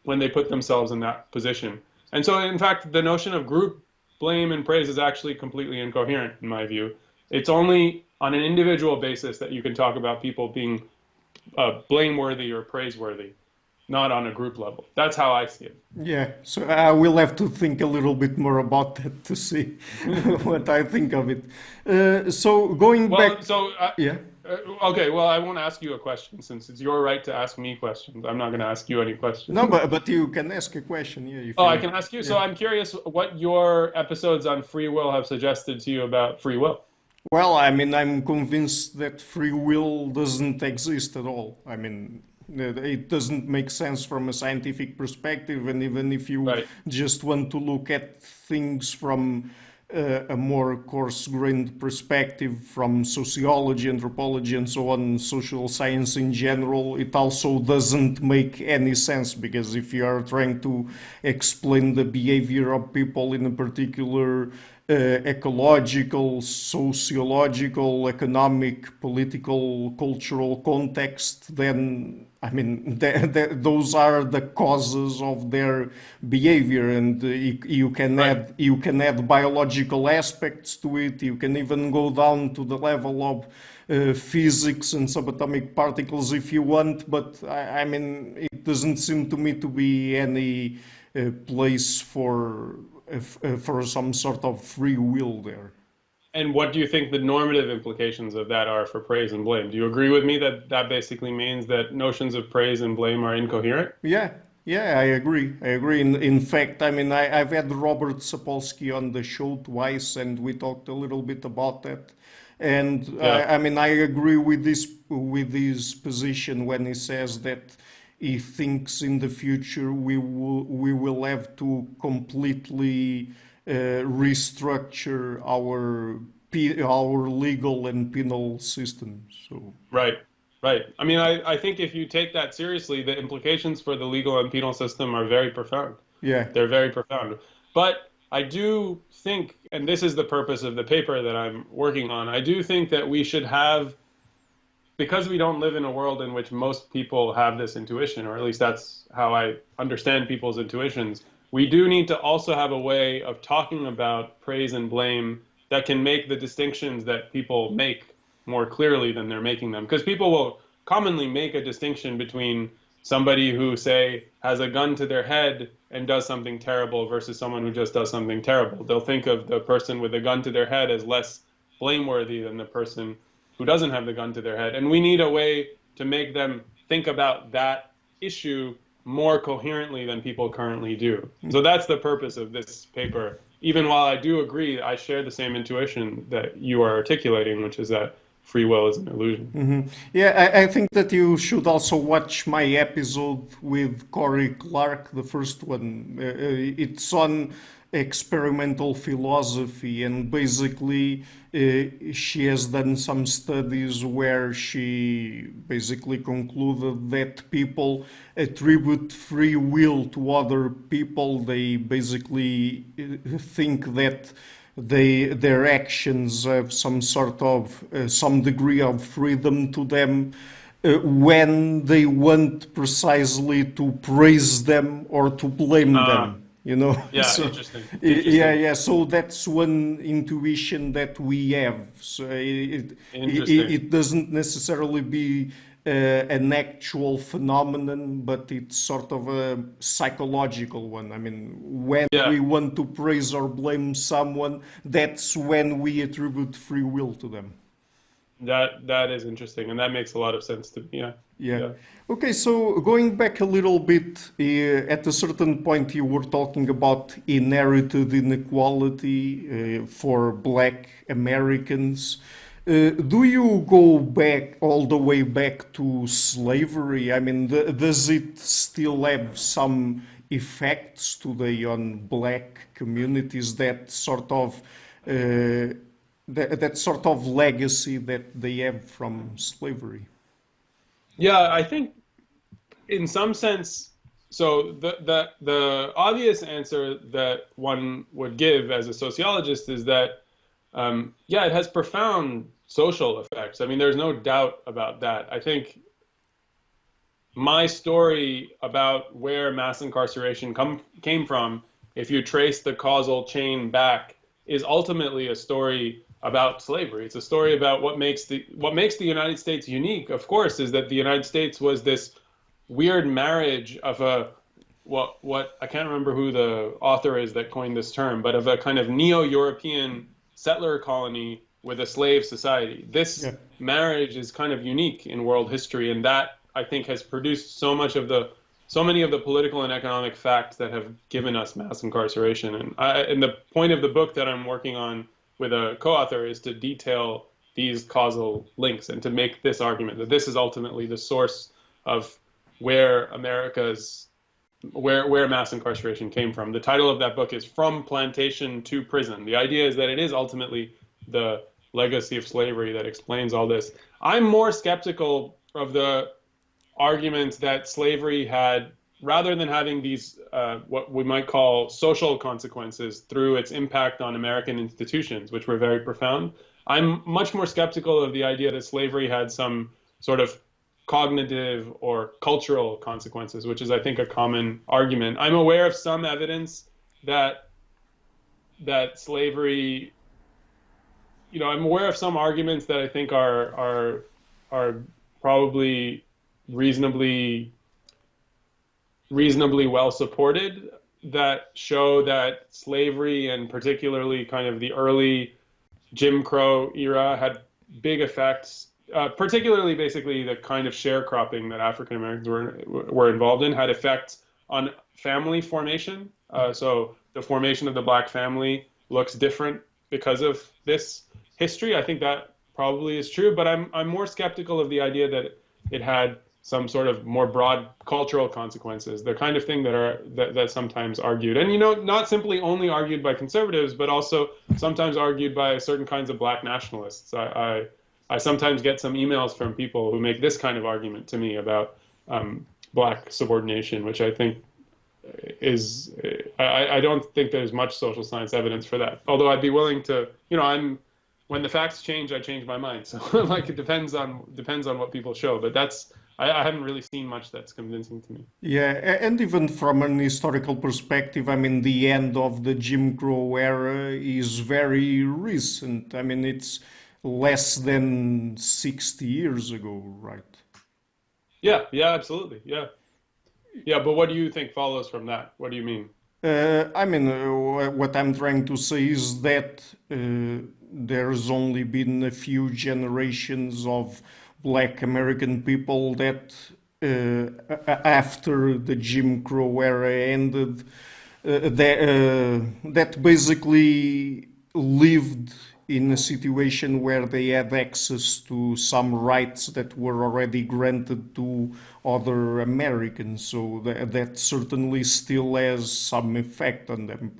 when they put themselves in that position. And so in fact the notion of group blame and praise is actually completely incoherent in my view. It's only on an individual basis that you can talk about people being blameworthy or praiseworthy, not on a group level. That's how I see it. Yeah, so I will have to think a little bit more about that to see what I think of it. So going back, yeah. Okay, well, I won't ask you a question since it's your right to ask me questions. I'm not going to ask you any questions. No, but you can ask a question. Yeah. If I can ask you. Yeah. So I'm curious what your episodes on free will have suggested to you about free will. Well, I mean, I'm convinced that free will doesn't exist at all. I mean, it doesn't make sense from a scientific perspective, and even if you just want to look at things from a more coarse-grained perspective, from sociology, anthropology, and so on, social science in general, it also doesn't make any sense, because if you are trying to explain the behavior of people in a particular ecological, sociological, economic, political, cultural context, then I mean those are the causes of their behavior, and you can add biological aspects to it. You can even go down to the level of physics and subatomic particles if you want, but I mean it doesn't seem to me to be any place for some sort of free will there. And what do you think the normative implications of that are for praise and blame? Do you agree with me that that basically means that notions of praise and blame are incoherent? Yeah, I agree. In fact, I mean, I've had Robert Sapolsky on the show twice, and we talked a little bit about that. And I mean, I agree with his position when he says that he thinks in the future we will have to completely restructure our legal and penal systems. So right. I mean, I think if you take that seriously, the implications for the legal and penal system are very profound. Yeah, they're very profound. But I do think, and this is the purpose of the paper that I'm working on, I do think that we should have, because we don't live in a world in which most people have this intuition, or at least that's how I understand people's intuitions, we do need to also have a way of talking about praise and blame that can make the distinctions that people make more clearly than they're making them. Because people will commonly make a distinction between somebody who, say, has a gun to their head and does something terrible versus someone who just does something terrible. They'll think of the person with a gun to their head as less blameworthy than the person who doesn't have the gun to their head. And we need a way to make them think about that issue more coherently than people currently do. So that's the purpose of this paper. Even while I do agree, I share the same intuition that you are articulating, which is that free will is an illusion. Yeah, I think that you should also watch my episode with Corey Clark, the first one. It's on experimental philosophy, and basically, she has done some studies where she basically concluded that people attribute free will to other people. They basically think that their actions have some sort of some degree of freedom to them when they want precisely to praise them or to blame Uh, them, you know. yeah, So interesting. yeah, Interesting. yeah, so that's one intuition that we have. So Interesting. it doesn't necessarily be an actual phenomenon, but it's sort of a psychological one. I mean, when Yeah. we want to praise or blame someone, that's when we attribute free will to them. That is interesting, and that makes a lot of sense to me. Yeah, Yeah. yeah, Okay, so going back a little bit, at a certain point you were talking about inherited inequality for Black Americans. Do you go back all the way back to slavery? I mean, does it still have some effects today on Black communities? That sort of legacy that they have from slavery? yeah. I think in some sense, so the obvious answer that one would give as a sociologist is that yeah, it has profound social effects. I mean, there's no doubt about that. I think my story about where mass incarceration came from, if you trace the causal chain back, is ultimately a story about slavery. It's a story about what makes the United States unique, of course, is that the United States was this weird marriage of a what I can't remember who the author is that coined this term, but of a kind of neo-European settler colony with a slave society. This Yeah. marriage is kind of unique in world history, and that I think has produced so many of the political and economic facts that have given us mass incarceration. And the point of the book that I'm working on with a co-author is to detail these causal links and to make this argument that this is ultimately the source of where America's where mass incarceration came from. The title of that book is From Plantation to Prison. The idea is that it is ultimately the legacy of slavery that explains all this. I'm more skeptical of the argument that slavery had, rather than having these what we might call social consequences through its impact on American institutions, which were very profound. I'm much more skeptical of the idea that slavery had some sort of cognitive or cultural consequences, which is, I think, a common argument. I'm aware of some evidence that slavery, I'm aware of some arguments that I think are probably reasonably well supported, that show that slavery, and particularly kind of the early Jim Crow era, had big effects. Particularly, basically, the kind of sharecropping that African Americans were involved in had effects on family formation. So the formation of the black family looks different because of this history. I think that probably is true, but I'm more skeptical of the idea that it had some sort of more broad cultural consequences, the kind of thing that's sometimes argued, and not simply only argued by conservatives, but also sometimes argued by certain kinds of black nationalists. I sometimes get some emails from people who make this kind of argument to me about black subordination, which I think is I don't think there's much social science evidence for that. Although I'd be willing to, when the facts change, I change my mind. So like it depends on what people show, but I haven't really seen much that's convincing to me. Yeah, and even from an historical perspective, I mean, the end of the Jim Crow era is very recent. I mean, it's less than 60 years ago, right? Yeah, yeah, absolutely. Yeah. Yeah, but what do you think follows from that? What do you mean? I mean, what I'm trying to say is that there's only been a few generations of Black American people that after the Jim Crow era ended, that basically lived in a situation where they had access to some rights that were already granted to other Americans. So that certainly still has some effect on them.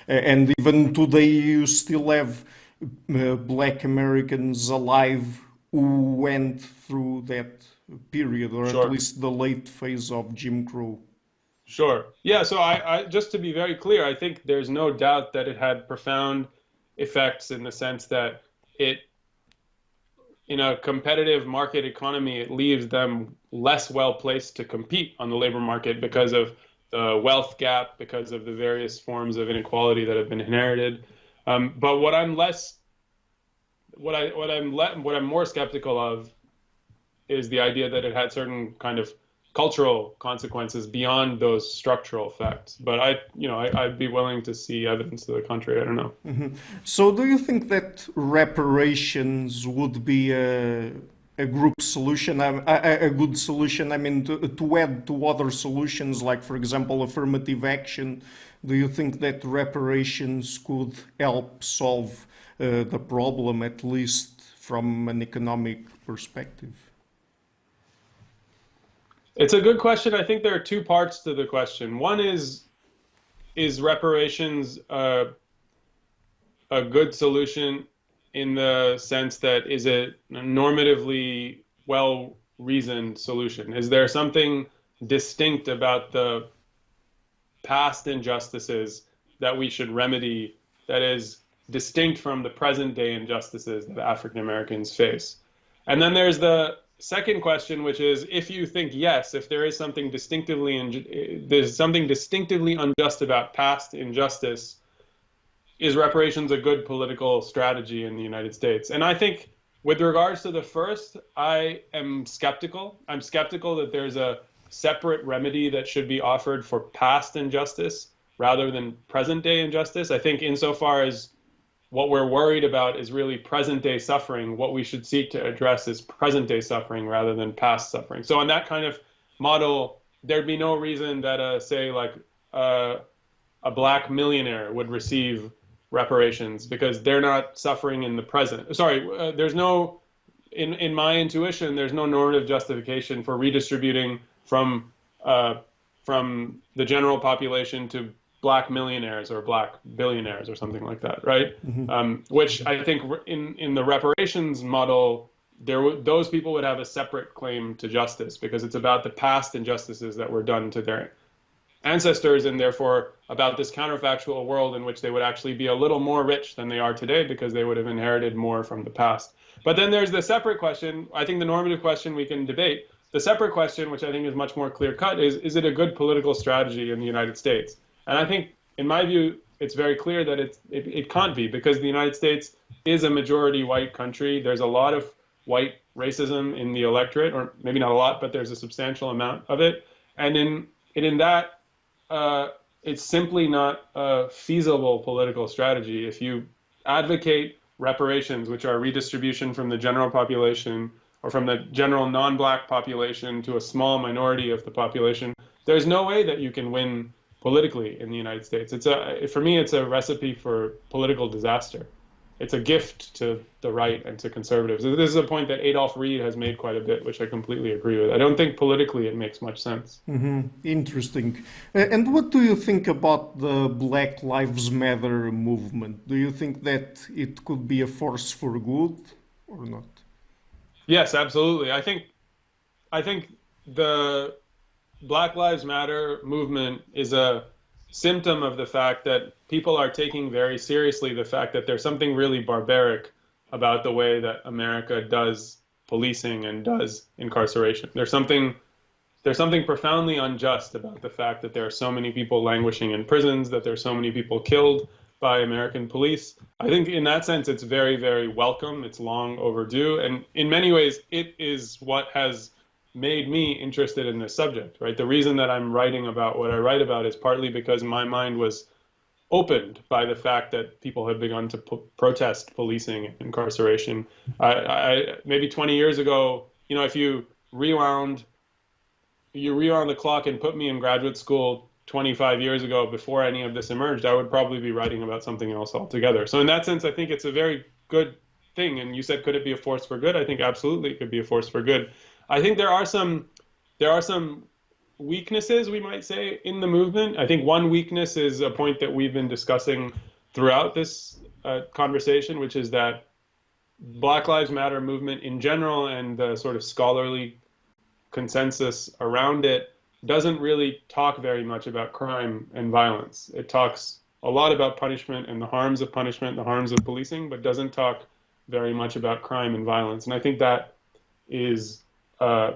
And even today, you still have black Americans alive who went through that period, or at Sure. least the late phase of Jim Crow. Sure. Yeah, so I just to be very clear, I think there's no doubt that it had profound effects in the sense that it, in a competitive market economy, it leaves them less well placed to compete on the labor market because of the wealth gap, because of the various forms of inequality that have been inherited. But what I'm more skeptical of is the idea that it had certain kind of cultural consequences beyond those structural effects. But I'd be willing to see evidence to the contrary. I don't know. So, do you think that reparations would be a group solution, a good solution? I mean, to add to other solutions, like, for example, affirmative action, do you think that reparations could help solve the problem, at least from an economic perspective? It's a good question. I think there are two parts to the question. One is reparations a good solution in the sense that is it a normatively well reasoned solution? Is there something distinct about the past injustices that we should remedy that is distinct from the present day injustices that African Americans face? And then there's the second question, which is if you think yes, if there is something there's something distinctively unjust about past injustice, is reparations a good political strategy in the United States? And I think with regards to the first, I am skeptical. I'm skeptical that there's a separate remedy that should be offered for past injustice rather than present day injustice. I think insofar as what we're worried about is really present day suffering, what we should seek to address is present day suffering rather than past suffering. So in that kind of model, there'd be no reason that, say, like a black millionaire would receive reparations because they're not suffering in the present. Sorry, there's no, in my intuition, there's no normative justification for redistributing from the general population to black millionaires or black billionaires or something like that, right? Which I think in the reparations model, those people would have a separate claim to justice because it's about the past injustices that were done to their ancestors and therefore about this counterfactual world in which they would actually be a little more rich than they are today because they would have inherited more from the past. But then there's the separate question. I think the normative question we can debate. The separate question, which I think is much more clear-cut, is it a good political strategy in the United States? And I think, in my view, it's very clear that it can't be because the United States is a majority white country. There's a lot of white racism in the electorate, or maybe not a lot, but there's a substantial amount of it. And in that, it's simply not a feasible political strategy. If you advocate reparations, which are redistribution from the general population or from the general non-black population to a small minority of the population, there's no way that you can win politically in the United States. For me, it's a recipe for political disaster. It's a gift to the right and to conservatives. This is a point that Adolph Reed has made quite a bit, which I completely agree with. I don't think politically it makes much sense. Interesting. And what do you think about the Black Lives Matter movement? Do you think that it could be a force for good or not? Yes, absolutely. I think the Black Lives Matter movement is a symptom of the fact that people are taking very seriously the fact that there's something really barbaric about the way that America does policing and does incarceration. There's something profoundly unjust about the fact that there are so many people languishing in prisons, that there's so many people killed by American police. I think in that sense, it's very, very welcome. It's long overdue. And in many ways, it is what has made me interested in this subject, right? The reason that I'm writing about what I write about is partly because my mind was opened by the fact that people had begun to protest policing and incarceration. Maybe 20 years ago, if you rewound you rewound the clock and put me in graduate school 25 years ago before any of this emerged, I would probably be writing about something else altogether. So in that sense, I think it's a very good thing. And you said, could it be a force for good? I think absolutely it could be a force for good. I think there are some weaknesses, we might say, in the movement. I think one weakness is a point that we've been discussing throughout this conversation, which is that Black Lives Matter movement in general and the sort of scholarly consensus around it doesn't really talk very much about crime and violence. It talks a lot about punishment and the harms of punishment, the harms of policing, but doesn't talk very much about crime and violence. And I think that is, I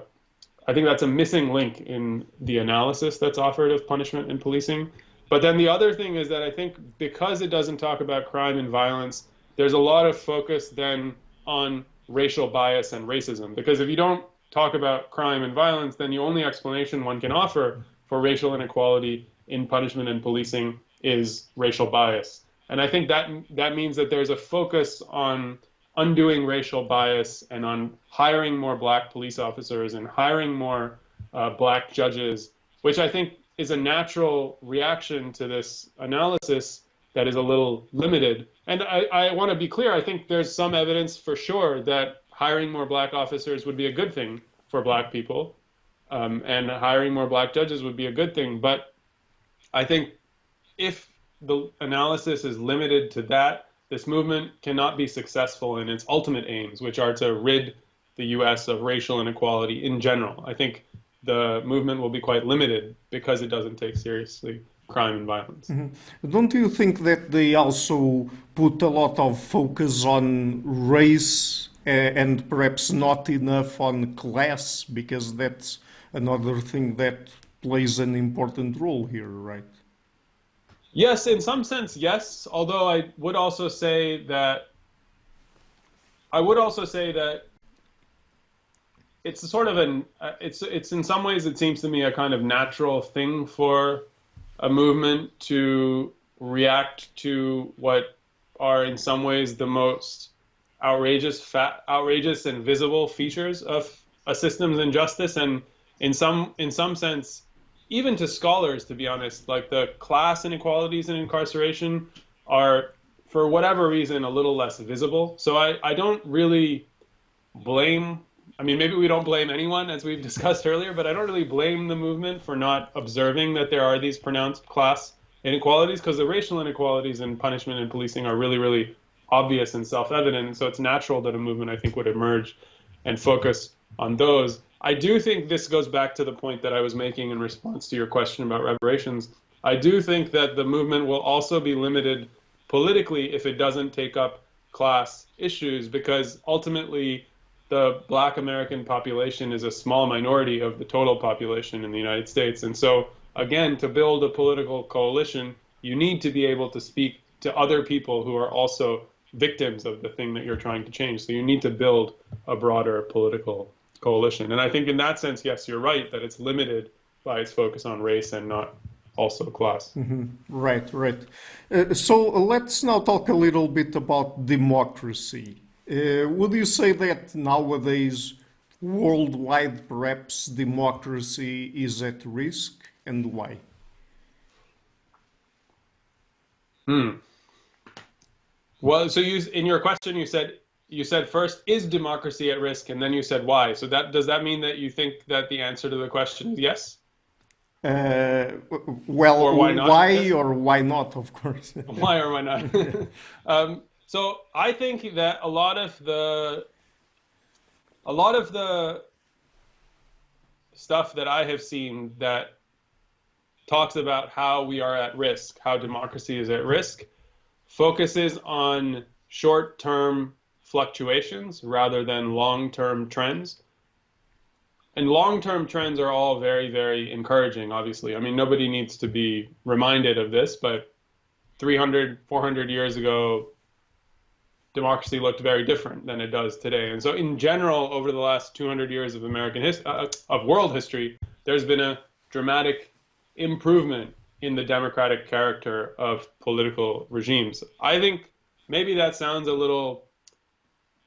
think that's a missing link in the analysis that's offered of punishment and policing. But then the other thing is that I think because it doesn't talk about crime and violence, there's a lot of focus then on racial bias and racism. Because if you don't talk about crime and violence, then the only explanation one can offer for racial inequality in punishment and policing is racial bias. And I think that means that there's a focus on undoing racial bias and on hiring more Black police officers and hiring more Black judges, which I think is a natural reaction to this analysis that is a little limited. And I want to be clear, I think there's some evidence for sure that hiring more Black officers would be a good thing for Black people, and hiring more Black judges would be a good thing. But I think if the analysis is limited to that, this movement cannot be successful in its ultimate aims, which are to rid the US of racial inequality in general. I think the movement will be quite limited because it doesn't take seriously crime and violence. Mm-hmm. Don't you think that they also put a lot of focus on race and perhaps not enough on class? Because that's another thing that plays an important role here, right? Yes, in some sense, yes. Although I would also say that it's sort of it's in some ways, it seems to me, a kind of natural thing for a movement to react to what are in some ways the most outrageous and visible features of a system's injustice. And in some sense, even to scholars, to be honest, like the class inequalities in incarceration are, for whatever reason, a little less visible. So I don't really blame, I mean, maybe we don't blame anyone, as we've discussed earlier, but I don't really blame the movement for not observing that there are these pronounced class inequalities, because the racial inequalities in punishment and policing are really, really obvious and self-evident. And so it's natural that a movement, I think, would emerge and focus on those. I do think this goes back to the point that I was making in response to your question about reparations. I do think that the movement will also be limited politically if it doesn't take up class issues, because ultimately the Black American population is a small minority of the total population in the United States. And so, again, to build a political coalition, you need to be able to speak to other people who are also victims of the thing that you're trying to change. So you need to build a broader political coalition. And I think in that sense, yes, you're right, that it's limited by its focus on race and not also class. Mm-hmm. Right, right. So let's now talk a little bit about democracy. Would you say that nowadays, worldwide, perhaps democracy is at risk, and why? Well, so in your question, you said first, is democracy at risk? And then you said why. So does that mean that you think that the answer to the question is yes? Well, or why not? Why or why not, of course. Why or why not? So I think that a lot of the stuff that I have seen that talks about how we are at risk, how democracy is at risk, focuses on short-term fluctuations rather than long-term trends. And long-term trends are all very, very encouraging, obviously. I mean, nobody needs to be reminded of this, but 300, 400 years ago, democracy looked very different than it does today. And so in general, over the last 200 years of of world history, there's been a dramatic improvement in the democratic character of political regimes. I think maybe that sounds a little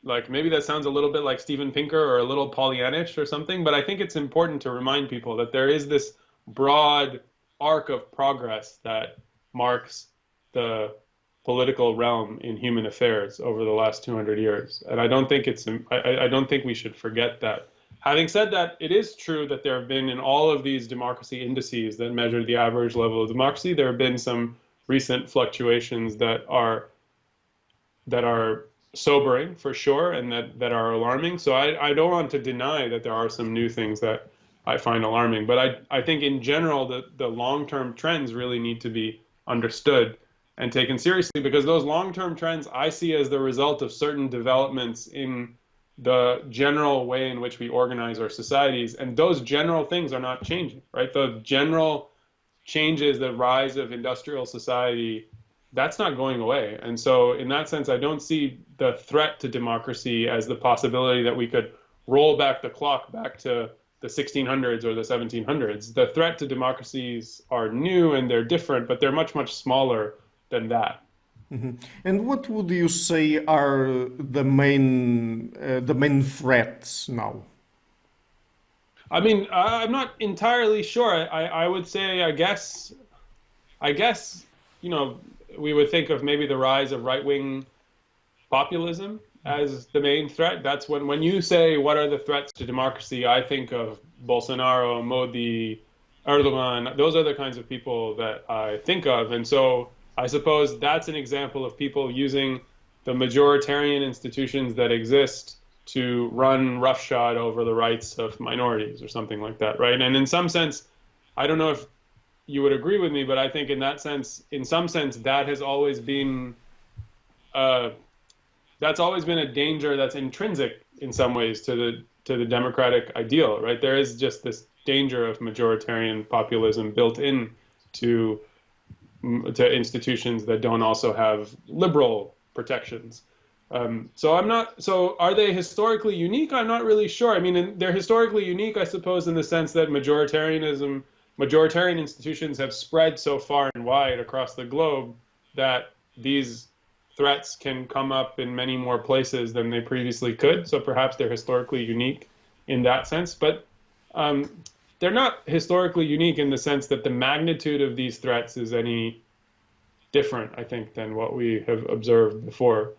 like maybe that sounds a little bit like Steven Pinker or a little Pollyannish or something, but I think it's important to remind people that there is this broad arc of progress that marks the political realm in human affairs over the last 200 years. And I don't think I don't think we should forget that. Having said that, it is true that there have been in all of these democracy indices that measure the average level of democracy, there have been some recent fluctuations that are sobering for sure and that are alarming. So I don't want to deny that there are some new things that I find alarming. But I think in general, the long-term trends really need to be understood and taken seriously, because those long-term trends I see as the result of certain developments in the general way in which we organize our societies. And those general things are not changing, right? The general changes, the rise of industrial society, that's not going away. And so in that sense, I don't see the threat to democracy as the possibility that we could roll back the clock back to the 1600s or the 1700s. The threat to democracies are new and they're different, but they're much, much smaller than that. Mhm. And what would you say are the main threats now? I mean, I'm not entirely sure. I would say, I guess, you know, we would think of maybe the rise of right-wing populism as the main threat. That's when you say what are the threats to democracy, I think of Bolsonaro, Modi, Erdogan. Those are the kinds of people that I think of. And so I suppose that's an example of people using the majoritarian institutions that exist to run roughshod over the rights of minorities or something like that, right? And in some sense, I don't know if you would agree with me, but I think in that sense, in some sense, that has always been that's always been a danger that's intrinsic in some ways to the democratic ideal, right? There is just this danger of majoritarian populism built in to institutions that don't also have liberal protections. So I'm not. So are they historically unique? I'm not really sure. I mean, they're historically unique, I suppose, in the sense that majoritarian institutions have spread so far and wide across the globe that these threats can come up in many more places than they previously could. So perhaps they're historically unique in that sense, but they're not historically unique in the sense that the magnitude of these threats is any different, I think, than what we have observed before.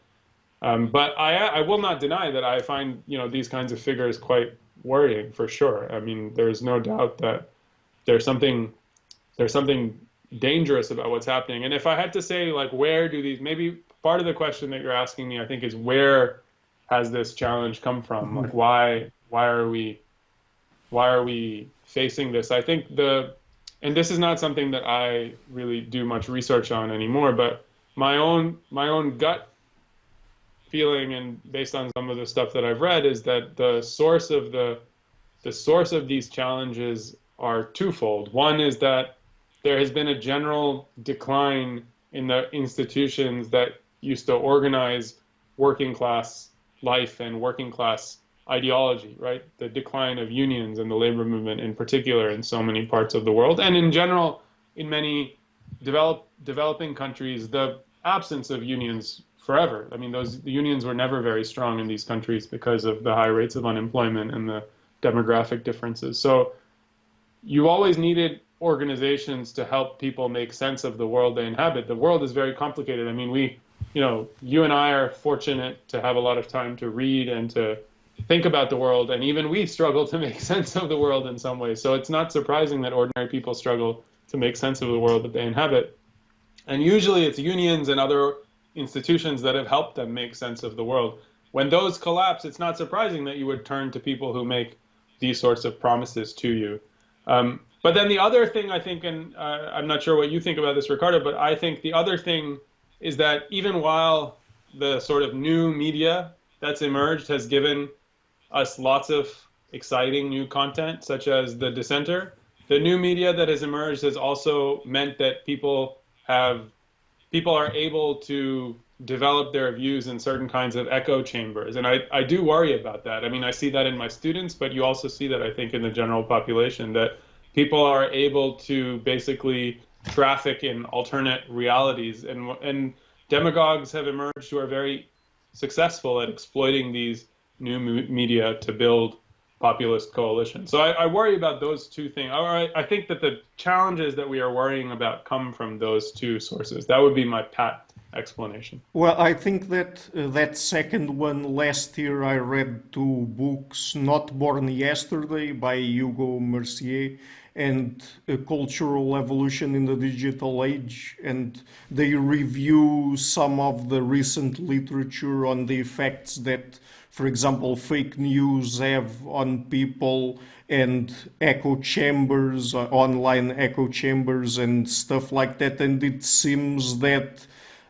But I will not deny that I find, you know, these kinds of figures quite worrying for sure. I mean, there's no doubt that there's something dangerous about what's happening. And if I had to say, like, where do these, maybe part of the question that you're asking me, I think, is where has this challenge come from? Like, why are we facing this? I think and this is not something that I really do much research on anymore, but my own gut feeling, and based on some of the stuff that I've read, is that the source of these challenges are twofold. One is that there has been a general decline in the institutions that used to organize working class life and working class ideology, right? The decline of unions and the labor movement in particular in so many parts of the world, and in general in many developing countries, the absence of unions forever. I mean, the unions were never very strong in these countries because of the high rates of unemployment and the demographic differences. So you always needed organizations to help people make sense of the world they inhabit. The world is very complicated. I mean, you and I are fortunate to have a lot of time to read and to think about the world, and even we struggle to make sense of the world in some ways. So it's not surprising that ordinary people struggle to make sense of the world that they inhabit. And usually it's unions and other institutions that have helped them make sense of the world. When those collapse, it's not surprising that you would turn to people who make these sorts of promises to you. But then the other thing, I think, and I'm not sure what you think about this, Ricardo, but I think the other thing is that even while the sort of new media that's emerged has given us lots of exciting new content, such as the Dissenter, the new media that has emerged has also meant that people are able to develop their views in certain kinds of echo chambers. And I do worry about that. I mean, I see that in my students, but you also see that, I think, in the general population, that people are able to basically traffic in alternate realities. And demagogues have emerged who are very successful at exploiting these new media to build populist coalitions. So I worry about those two things. I think that the challenges that we are worrying about come from those two sources. That would be my pat explanation. Well, I think that that second one, last year I read two books, Not Born Yesterday by Hugo Mercier and Cultural Evolution in the Digital Age, and they review some of the recent literature on the effects that, for example, fake news have on people and echo chambers, online echo chambers and stuff like that. And it seems that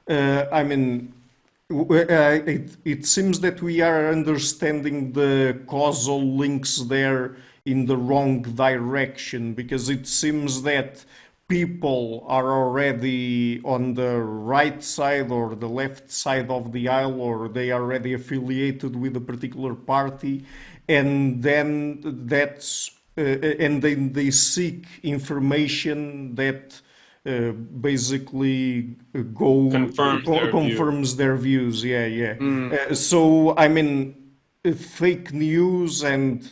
I mean, it seems that we are understanding the causal links there in the wrong direction, because it seems that people are already on the right side or the left side of the aisle, or they are already affiliated with a particular party, and then and then they seek information that basically confirms their views. Yeah, yeah. So I mean, fake news and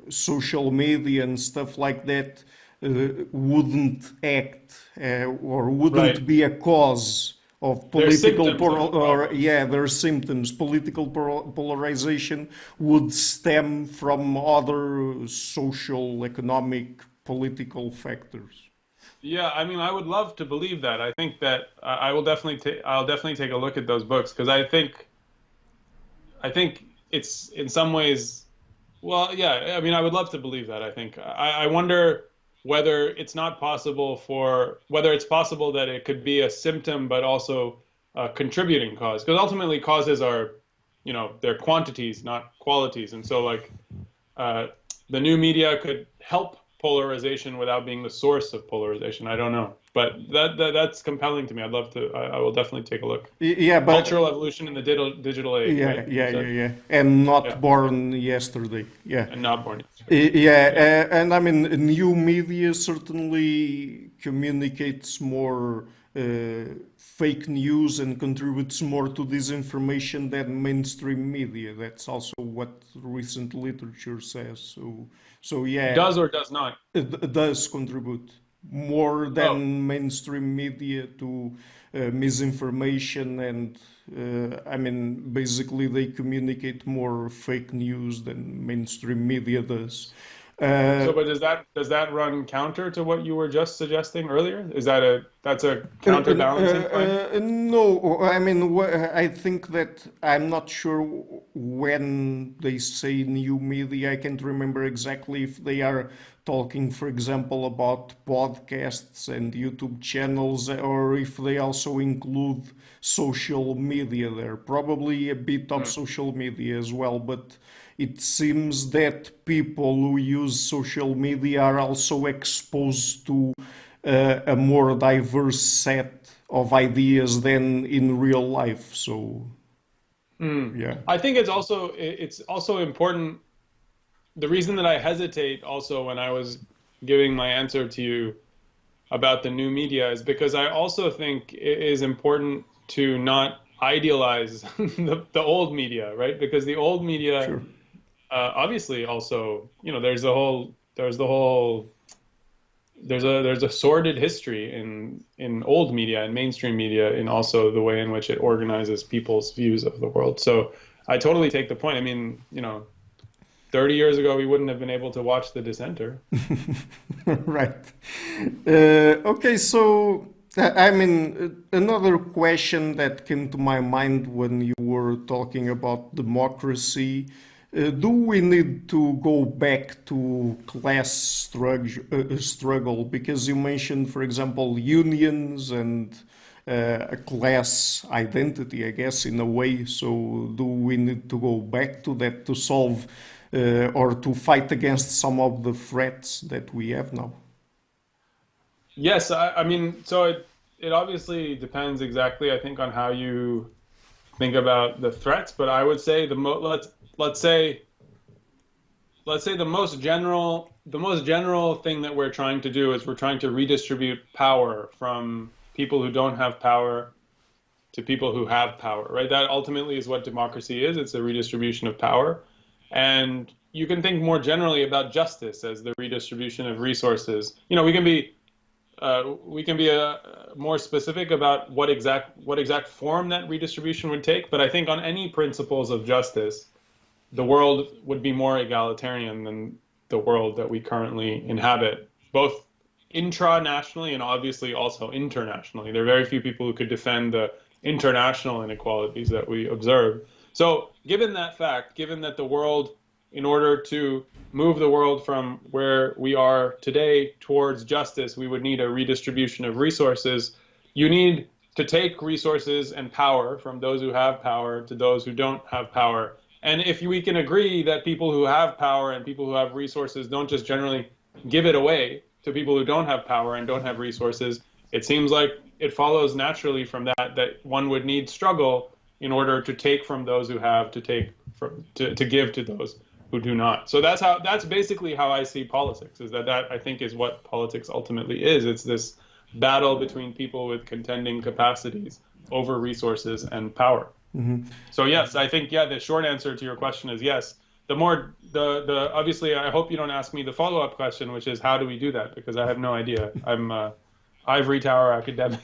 social media and stuff like that wouldn't act or wouldn't be a cause of political their symptoms. Political polarization would stem from other social, economic, political factors. Yeah, I mean, I would love to believe that. I think that I'll definitely take a look at those books, because I think it's in some ways, well, yeah, I mean, I would love to believe that. I wonder whether it's possible that it could be a symptom, but also a contributing cause, because ultimately causes are, they're quantities, not qualities. And so like the new media could help polarization without being the source of polarization. I don't know, but that's compelling to me. I will definitely take a look. Yeah, but cultural evolution in the digital age. Yeah, right? yeah, and not born yesterday. Yeah, and not born yesterday. And I mean, new media certainly communicates more fake news and contributes more to disinformation than mainstream media. That's also what recent literature says. So yeah, does or does not? It does contribute more than mainstream media to misinformation, and I mean, basically they communicate more fake news than mainstream media does. But does that run counter to what you were just suggesting earlier? That's a counterbalancing point? No, I mean, I think that I'm not sure when they say new media. I can't remember exactly if they are talking, for example, about podcasts and YouTube channels, or if they also include social media there. Probably a bit of social media as well, but it seems that people who use social media are also exposed to a more diverse set of ideas than in real life. So, yeah. I think it's also important. The reason that I hesitate also when I was giving my answer to you about the new media is because I also think it is important to not idealize the old media, right? Because the old media, Sure. Obviously also, there's a sordid history in old media and mainstream media, in also the way in which it organizes people's views of the world. So I totally take the point. I mean, 30 years ago, we wouldn't have been able to watch The Dissenter. Right. Okay, so, I mean, another question that came to my mind when you were talking about democracy, do we need to go back to class struggle? Because you mentioned, for example, unions and a class identity, I guess, in a way. So do we need to go back to that to solve or to fight against some of the threats that we have now? Yes, I mean, so it obviously depends exactly, I think, on how you think about the threats. But I would say let's say the most general thing that we're trying to do is we're trying to redistribute power from people who don't have power to people who have power, right? That ultimately is what democracy is. It's a redistribution of power. And you can think more generally about justice as the redistribution of resources. You know, we can be more specific about what exact form that redistribution would take. But I think on any principles of justice, the world would be more egalitarian than the world that we currently inhabit, both intranationally and obviously also internationally. There are very few people who could defend the international inequalities that we observe. So given that fact, given that the world, in order to move the world from where we are today towards justice, we would need a redistribution of resources. You need to take resources and power from those who have power to those who don't have power. And if we can agree that people who have power and people who have resources don't just generally give it away to people who don't have power and don't have resources, it seems like it follows naturally from that one would need struggle in order to take from those who have, to give to those who do not. So that's basically how I see politics, is that I think is what politics ultimately is. It's this battle between people with contending capacities over resources and power. Mm-hmm. So yes, I think, the short answer to your question is yes. Obviously, I hope you don't ask me the follow-up question, which is how do we do that? Because I have no idea. I'm ivory tower academic.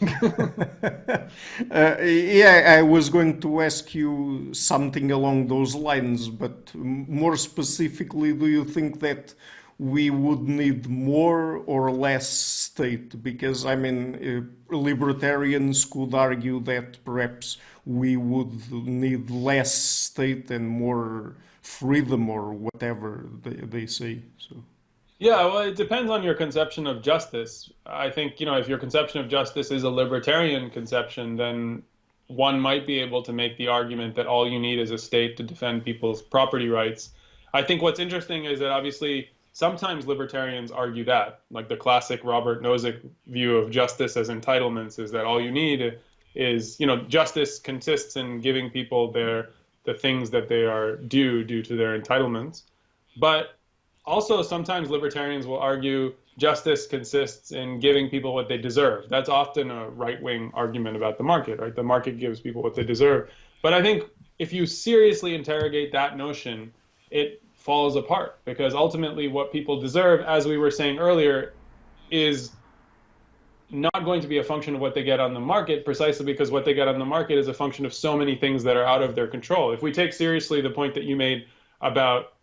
I was going to ask you something along those lines, but more specifically, do you think that we would need more or less state? Because, I mean, libertarians could argue that perhaps we would need less state and more freedom or whatever they say. So. Yeah, well, it depends on your conception of justice. I think, if your conception of justice is a libertarian conception, then one might be able to make the argument that all you need is a state to defend people's property rights. I think what's interesting is that obviously sometimes libertarians argue that, like the classic Robert Nozick view of justice as entitlements is that all you need is, justice consists in giving people the things that they are due to their entitlements. But also, sometimes libertarians will argue justice consists in giving people what they deserve. That's often a right-wing argument about the market, right? The market gives people what they deserve. But I think if you seriously interrogate that notion, it falls apart, because ultimately what people deserve, as we were saying earlier, is not going to be a function of what they get on the market, precisely because what they get on the market is a function of so many things that are out of their control. If we take seriously the point that you made about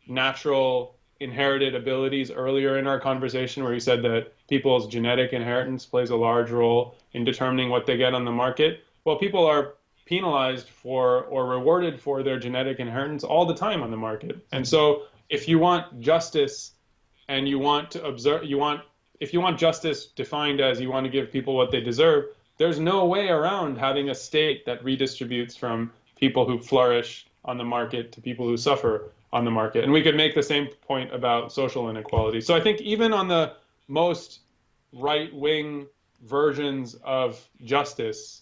natural inherited abilities earlier in our conversation, where you said that people's genetic inheritance plays a large role in determining what they get on the market. Well, people are penalized for or rewarded for their genetic inheritance all the time on the market. And so if you want justice and you want to observe, if you want justice defined as you want to give people what they deserve, there's no way around having a state that redistributes from people who flourish on the market to people who suffer on the market. And we could make the same point about social inequality. So I think even on the most right-wing versions of justice,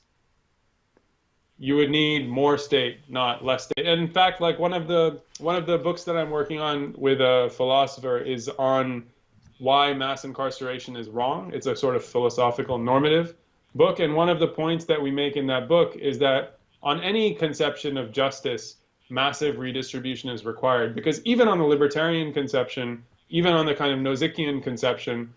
you would need more state, not less state. And in fact, like one of the books that I'm working on with a philosopher is on why mass incarceration is wrong. It's a sort of philosophical normative book. And one of the points that we make in that book is that on any conception of justice, massive redistribution is required, because even on the libertarian conception, even on the kind of Nozickian conception,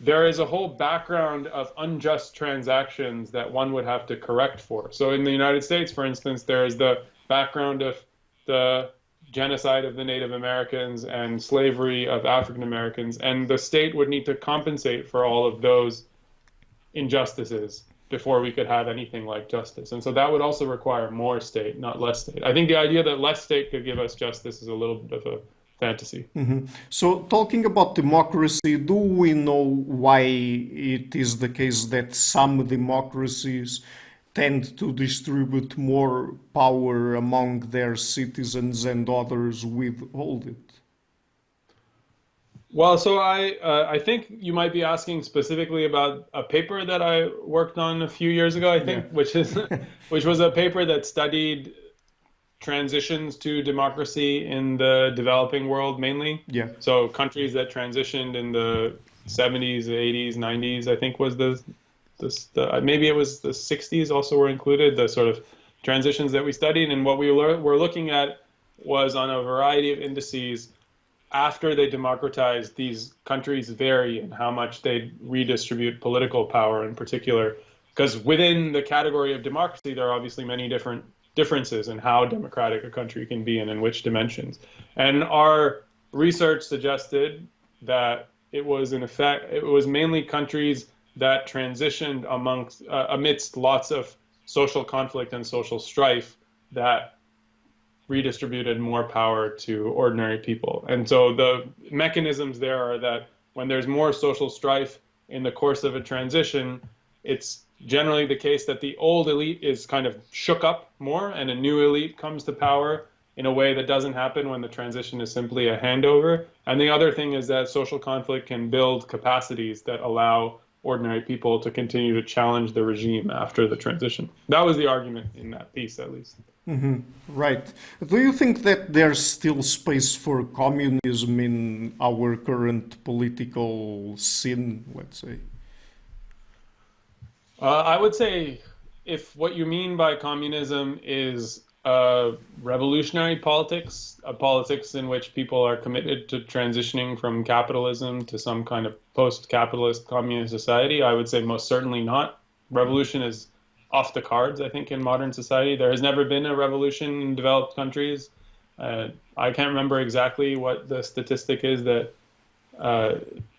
there is a whole background of unjust transactions that one would have to correct for. So in the United States, for instance, there is the background of the genocide of the Native Americans and slavery of African Americans, and the state would need to compensate for all of those injustices before we could have anything like justice. And so that would also require more state, not less state. I think the idea that less state could give us justice is a little bit of a fantasy. Mm-hmm. So talking about democracy, do we know why it is the case that some democracies tend to distribute more power among their citizens and others withhold it? Well, so I think you might be asking specifically about a paper that I worked on a few years ago, I think, which was a paper that studied transitions to democracy in the developing world mainly. Yeah. So countries that transitioned in the 70s, 80s, 90s, I think was the maybe it was the 60s also were included, the sort of transitions that we studied. And what we were looking at was on a variety of indices after they democratized, these countries vary in how much they redistribute political power in particular. Because within the category of democracy, there are obviously many different differences in how democratic a country can be and in which dimensions. And our research suggested that it was in effect, it was mainly countries that transitioned amidst lots of social conflict and social strife that redistributed more power to ordinary people. And so the mechanisms there are that when there's more social strife in the course of a transition, it's generally the case that the old elite is kind of shook up more and a new elite comes to power in a way that doesn't happen when the transition is simply a handover. And the other thing is that social conflict can build capacities that allow ordinary people to continue to challenge the regime after the transition. That was the argument in that piece, at least. Mm-hmm. Right. Do you think that there's still space for communism in our current political scene, let's say? I would say if what you mean by communism is revolutionary politics, a politics in which people are committed to transitioning from capitalism to some kind of post-capitalist communist society, I would say most certainly not. Revolution is off the cards, I think, in modern society. There has never been a revolution in developed countries. I can't remember exactly what the statistic is that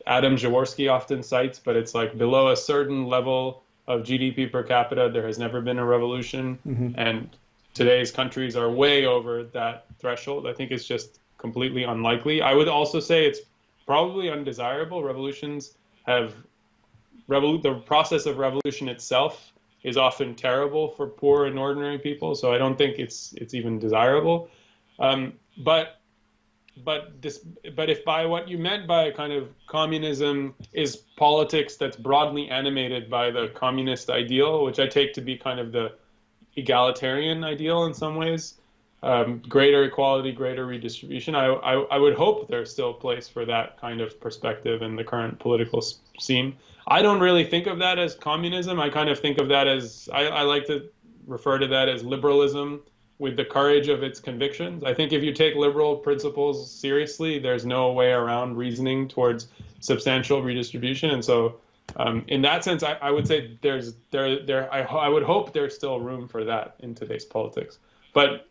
Adam Jaworski often cites, but it's like below a certain level of GDP per capita, there has never been a revolution. Mm-hmm. And today's countries are way over that threshold. I think it's just completely unlikely. I would also say it's probably undesirable. Revolutions have, the process of revolution itself is often terrible for poor and ordinary people. So I don't think it's even desirable. But if by what you meant by kind of communism is politics that's broadly animated by the communist ideal, which I take to be kind of the egalitarian ideal in some ways, greater equality, greater redistribution, I would hope there's still a place for that kind of perspective in the current political scene. I don't really think of that as communism. I kind of think of that as, I like to refer to that as liberalism with the courage of its convictions. I think if you take liberal principles seriously, there's no way around reasoning towards substantial redistribution. And so in that sense, I would say I would hope there's still room for that in today's politics. But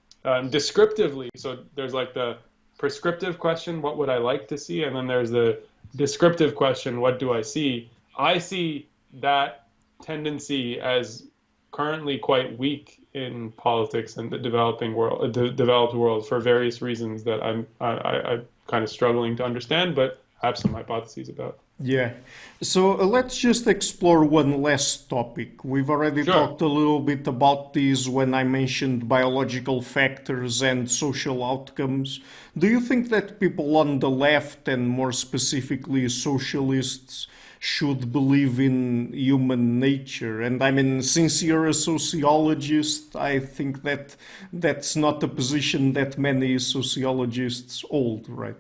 descriptively, so there's like the prescriptive question, what would I like to see? And then there's the descriptive question, what do I see? I see that tendency as currently quite weak in politics and the developed world for various reasons that I'm kind of struggling to understand, but have some hypotheses about. Yeah. So let's just explore one last topic. We've already talked a little bit about this when I mentioned biological factors and social outcomes. Do you think that people on the left, and more specifically socialists, should believe in human nature? And I mean, since you're a sociologist, I think that that's not a position that many sociologists hold, right?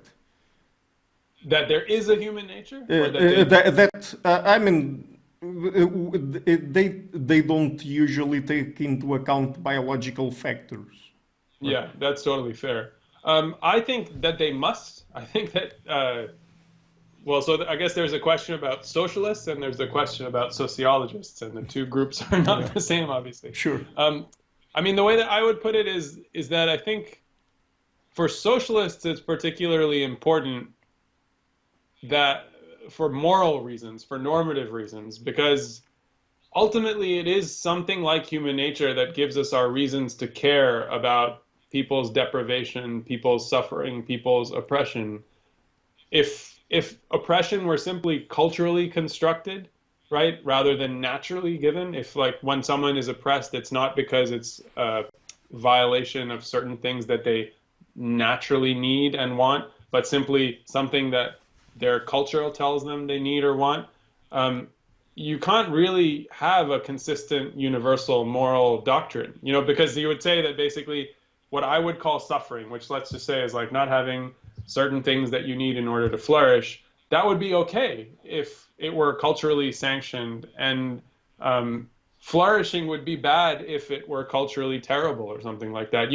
That there is a human nature? They don't usually take into account biological factors. Right? Yeah, that's totally fair. I think that they must. I think that, I guess there's a question about socialists and there's a question about sociologists, and the two groups are not the same, obviously. Sure. I mean, the way that I would put it is that I think for socialists, it's particularly important that for moral reasons, for normative reasons, because ultimately it is something like human nature that gives us our reasons to care about people's deprivation, people's suffering, people's oppression. If oppression were simply culturally constructed, right, rather than naturally given, if like when someone is oppressed, it's not because it's a violation of certain things that they naturally need and want, but simply something that their culture tells them they need or want, you can't really have a consistent universal moral doctrine, because you would say that basically what I would call suffering, which let's just say is like not having certain things that you need in order to flourish, that would be okay if it were culturally sanctioned. And Flourishing would be bad if it were culturally terrible or something like that.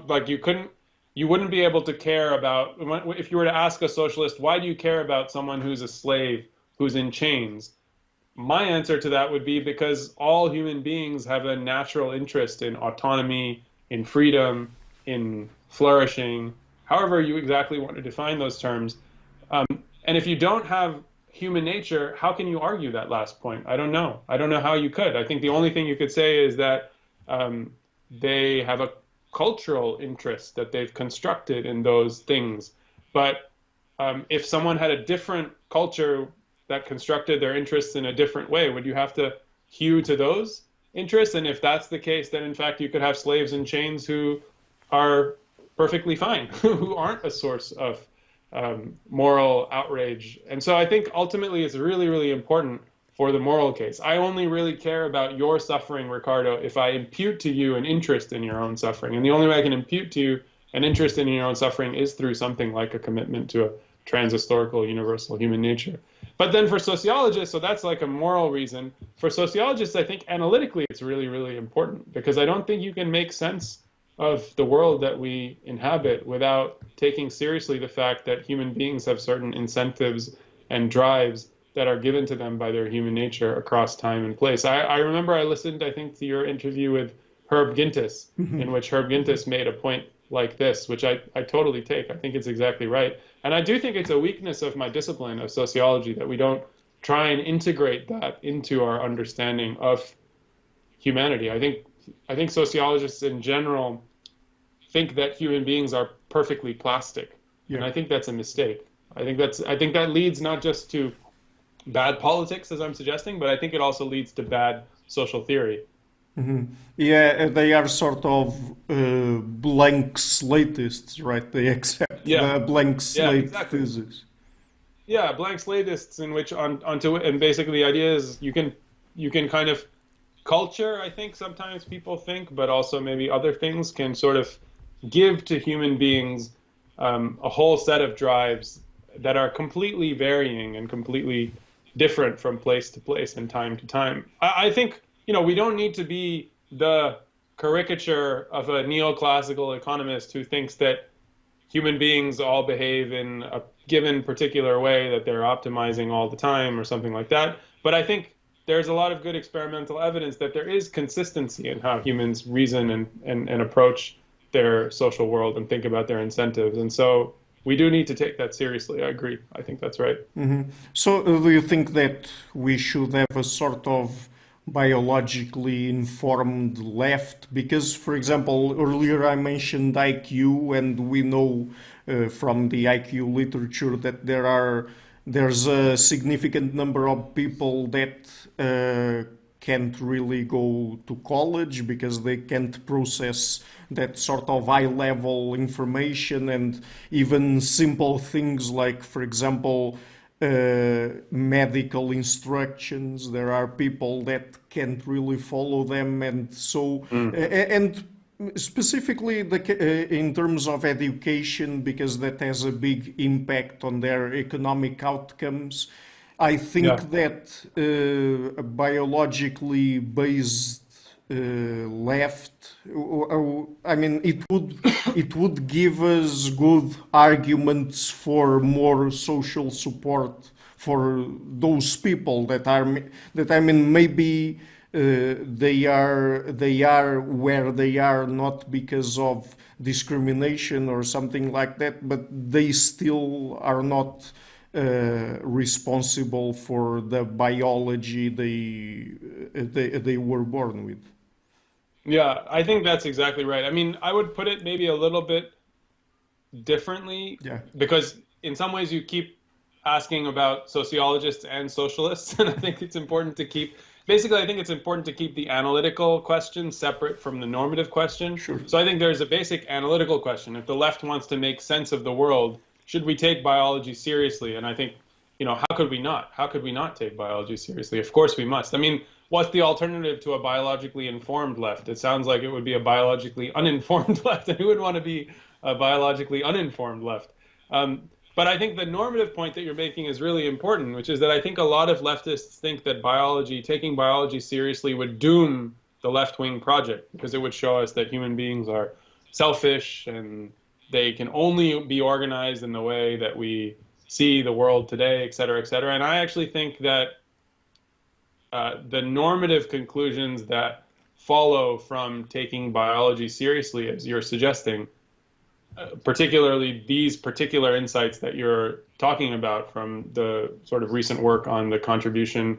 Like you wouldn't be able to care about, if you were to ask a socialist, why do you care about someone who's a slave, who's in chains? My answer to that would be because all human beings have a natural interest in autonomy, in freedom, in flourishing, however you exactly want to define those terms. And if you don't have human nature, how can you argue that last point? I don't know. I don't know how you could. I think the only thing you could say is that they have a cultural interest that they've constructed in those things. But if someone had a different culture that constructed their interests in a different way, would you have to hew to those interests? And if that's the case, then in fact you could have slaves in chains who are perfectly fine, who aren't a source of moral outrage. And so I think ultimately it's really, really important for the moral case. I only really care about your suffering, Ricardo, if I impute to you an interest in your own suffering. And the only way I can impute to you an interest in your own suffering is through something like a commitment to a transhistorical, universal human nature. But then for sociologists, so that's like a moral reason. For sociologists, I think analytically it's really, really important, because I don't think you can make sense of the world that we inhabit without taking seriously the fact that human beings have certain incentives and drives that are given to them by their human nature across time and place. I remember I listened, I think, to your interview with Herb Gintis, in which Herb Gintis made a point like this, which I totally take. I think it's exactly right. And I do think it's a weakness of my discipline of sociology that we don't try and integrate that into our understanding of humanity. I think sociologists in general think that human beings are perfectly plastic. Yeah. And I think that's a mistake. I think that leads not just to bad politics, as I'm suggesting, but I think it also leads to bad social theory. Mm-hmm. Yeah, they are sort of blank slatists, right? They accept the blank slate thesis. Yeah, blank slatists, in which and basically the idea is you can kind of culture, I think sometimes people think, but also maybe other things can sort of give to human beings a whole set of drives that are completely varying and completely different from place to place and time to time. I think, we don't need to be the caricature of a neoclassical economist who thinks that human beings all behave in a given particular way, that they're optimizing all the time or something like that. But I think there's a lot of good experimental evidence that there is consistency in how humans reason and approach their social world and think about their incentives. And so we do need to take that seriously. I agree. I think that's right. Mm-hmm. So do you think that we should have a sort of biologically informed left? Because, for example, earlier I mentioned IQ, and we know from the IQ literature that there's a significant number of people that can't really go to college because they can't process that sort of high-level information, and even simple things like, for example, medical instructions. There are people that can't really follow them, and so and specifically in terms of education, because that has a big impact on their economic outcomes. I think that biologically based left, I mean, it would give us good arguments for more social support for those people that I mean, maybe they are where they are not because of discrimination or something like that, but they still are not responsible for the biology they were born with. Yeah, I think that's exactly right. I mean, I would put it maybe a little bit differently, because in some ways you keep asking about sociologists and socialists, and I think it's important to keep the analytical question separate from the normative question. Sure. So I think there's a basic analytical question. If the left wants to make sense of the world, should we take biology seriously? And I think, how could we not? How could we not take biology seriously? Of course we must. I mean, what's the alternative to a biologically informed left? It sounds like it would be a biologically uninformed left. And who would want to be a biologically uninformed left? But But I think the normative point that you're making is really important, which is that I think a lot of leftists think that taking biology seriously would doom the left-wing project, because it would show us that human beings are selfish and they can only be organized in the way that we see the world today, et cetera, et cetera. And I actually think that the normative conclusions that follow from taking biology seriously, as you're suggesting, particularly these particular insights that you're talking about from the sort of recent work on the contribution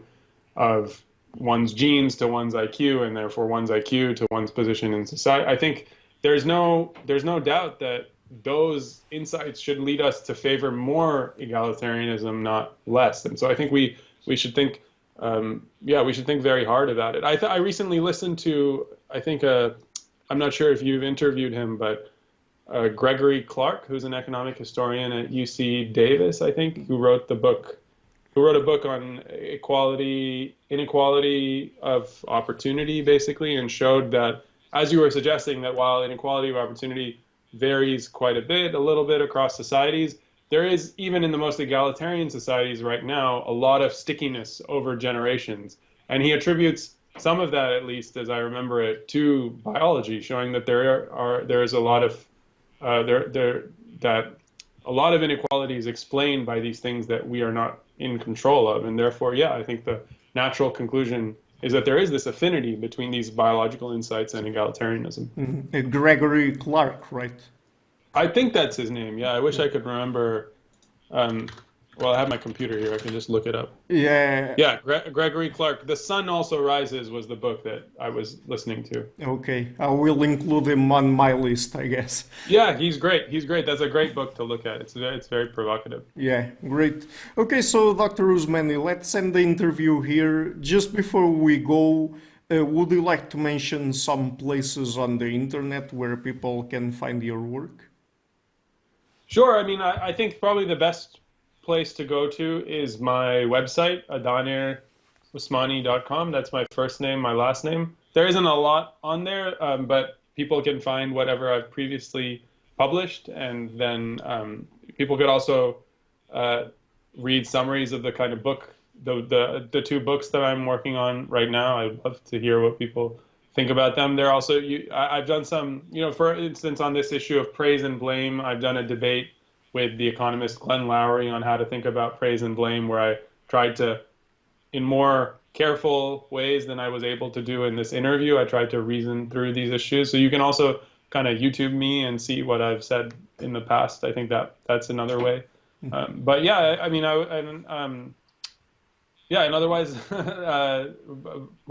of one's genes to one's IQ, and therefore one's IQ to one's position in society. I think there's no doubt that those insights should lead us to favor more egalitarianism, not less. And so I think we should think, we should think very hard about it. I recently listened to, I'm not sure if you've interviewed him, but Gregory Clark, who's an economic historian at UC Davis, I think, who wrote a book on inequality of opportunity, basically, and showed that, as you were suggesting, that while inequality of opportunity varies quite a little bit across societies, there is, even in the most egalitarian societies right now, a lot of stickiness over generations. And he attributes some of that, at least as I remember it, to biology, showing that there is a lot of that a lot of inequality is explained by these things that we are not in control of. And therefore, I think the natural conclusion is that there is this affinity between these biological insights and egalitarianism. Mm-hmm. Gregory Clark, right? I think that's his name. Yeah, I wish I could remember. Well, I have my computer here. I can just look it up. Yeah. Yeah, Gregory Clark. The Sun Also Rises was the book that I was listening to. Okay, I will include him on my list, I guess. Yeah, he's great. He's great. That's a great book to look at. It's very provocative. Yeah, great. Okay, so Dr. Usmani, let's end the interview here. Just before we go, would you like to mention some places on the internet where people can find your work? Sure. I mean, I think probably the best place to go to is my website, adanerusmani.com. That's my first name, my last name. There isn't a lot on there, but people can find whatever I've previously published, and then people could also read summaries of the kind of book, the two books that I'm working on right now. I'd love to hear what people think about them. They're also, I've done some, for instance, on this issue of praise and blame, I've done a debate with the economist Glenn Lowry on how to think about praise and blame, where I tried to, in more careful ways than I was able to do in this interview, I tried to reason through these issues. So you can also kind of YouTube me and see what I've said in the past. I think that's another way. But yeah, I mean, and otherwise,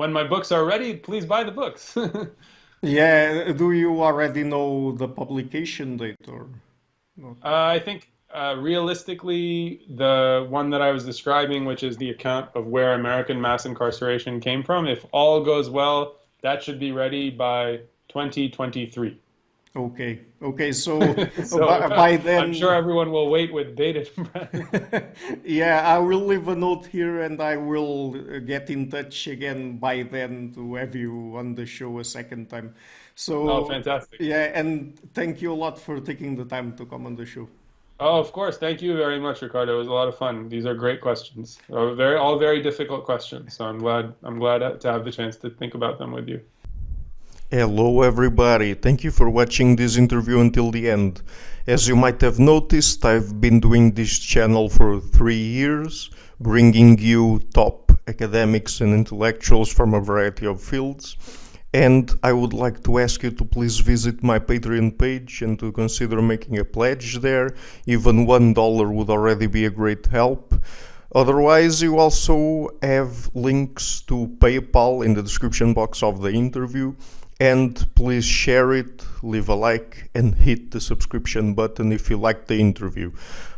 when my books are ready, please buy the books. Yeah, do you already know the publication date or not? I think realistically, the one that I was describing, which is the account of where American mass incarceration came from, if all goes well, that should be ready by 2023. Okay, so, by then... I'm sure everyone will wait with bated breath. Yeah, I will leave a note here and I will get in touch again by then to have you on the show a second time. So, fantastic. Yeah, and thank you a lot for taking the time to come on the show. Oh, of course. Thank you very much, Ricardo. It was a lot of fun. These are great questions. All very difficult questions. So I'm glad to have the chance to think about them with you. Hello everybody, thank you for watching this interview until the end. As you might have noticed, I've been doing this channel for 3 years, bringing you top academics and intellectuals from a variety of fields. And I would like to ask you to please visit my Patreon page and to consider making a pledge there. Even $1 would already be a great help. Otherwise, you also have links to PayPal in the description box of the interview. And please share it, leave a like, and hit the subscription button if you liked the interview.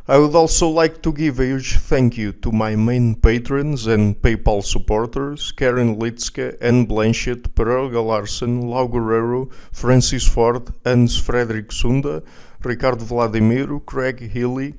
I would also like to give a huge thank you to my main patrons and PayPal supporters, Karen Litske, Anne Blanchett, Perelga Larsen, Lau Guerrero, Francis Ford, Hans Frederick Sunda, Ricardo Vladimiro, Craig Healy,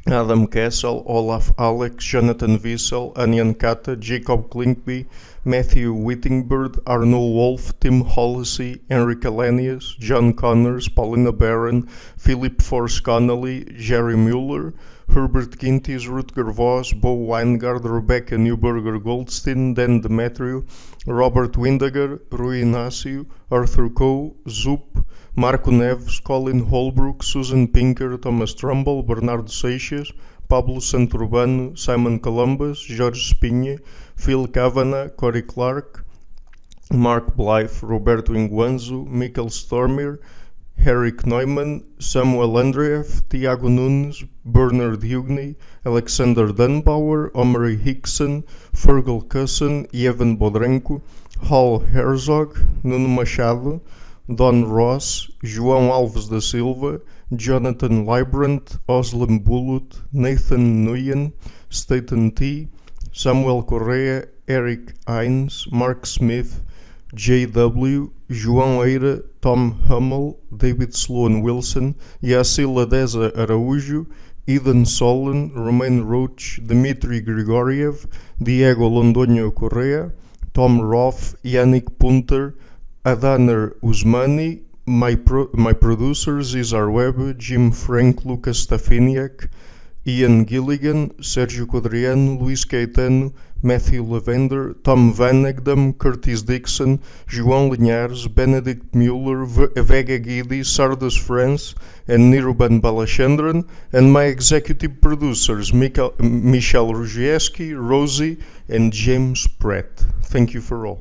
Adam Kessel, Olaf Alex, Jonathan Wiesel, Anian Kata, Jacob Klinkby, Matthew Whittingbird, Arnold Wolf, Tim Hollisey, Henrik Alenius, John Connors, Paulina Barron, Philip Force Connolly, Jerry Mueller, Herbert Gintis, Rutger Voss, Bo Weingard, Rebecca Newberger Goldstein, Dan Demetriou, Robert Windager, Rui Inácio, Arthur Coe, Zoop, Marco Neves, Colin Holbrook, Susan Pinker, Thomas Trumbull, Bernardo Seixas, Pablo Santurbano, Simon Columbus, Jorge Espinha, Phil Kavanagh, Corey Clark, Mark Blythe, Roberto Inguanzo, Michael Stormir, Eric Neumann, Samuel Andreev, Tiago Nunes, Bernard Hugney, Alexander Dunbauer, Omri Hickson, Fergal Cusson, Evan Bodrenko, Hal Herzog, Nuno Machado, Don Ross, João Alves da Silva, Jonathan Librant, Oslam Bullitt, Nathan Nguyen, Staten T, Samuel Correa, Eric Hines, Mark Smith, J.W., João Eira, Tom Hummel, David Sloan Wilson, Yacila Deza Araújo, Eden Solon, Romain Roach, Dmitry Grigoriev, Diego Londoño Correa, Tom Roth, Yannick Punter, Adaner Usmani, my producers Isar Webb, Jim Frank, Lucas Stafiniak, Ian Gilligan, Sérgio Quadriano, Luís Caetano, Matthew Lavender, Tom Van Egdam, Curtis Dixon, João Linhares, Benedict Mueller, Vega Guidi, Sardas France, and Niruban Balachandran, and my executive producers Michel Ruzieski, Rosie, and James Pratt. Thank you for all.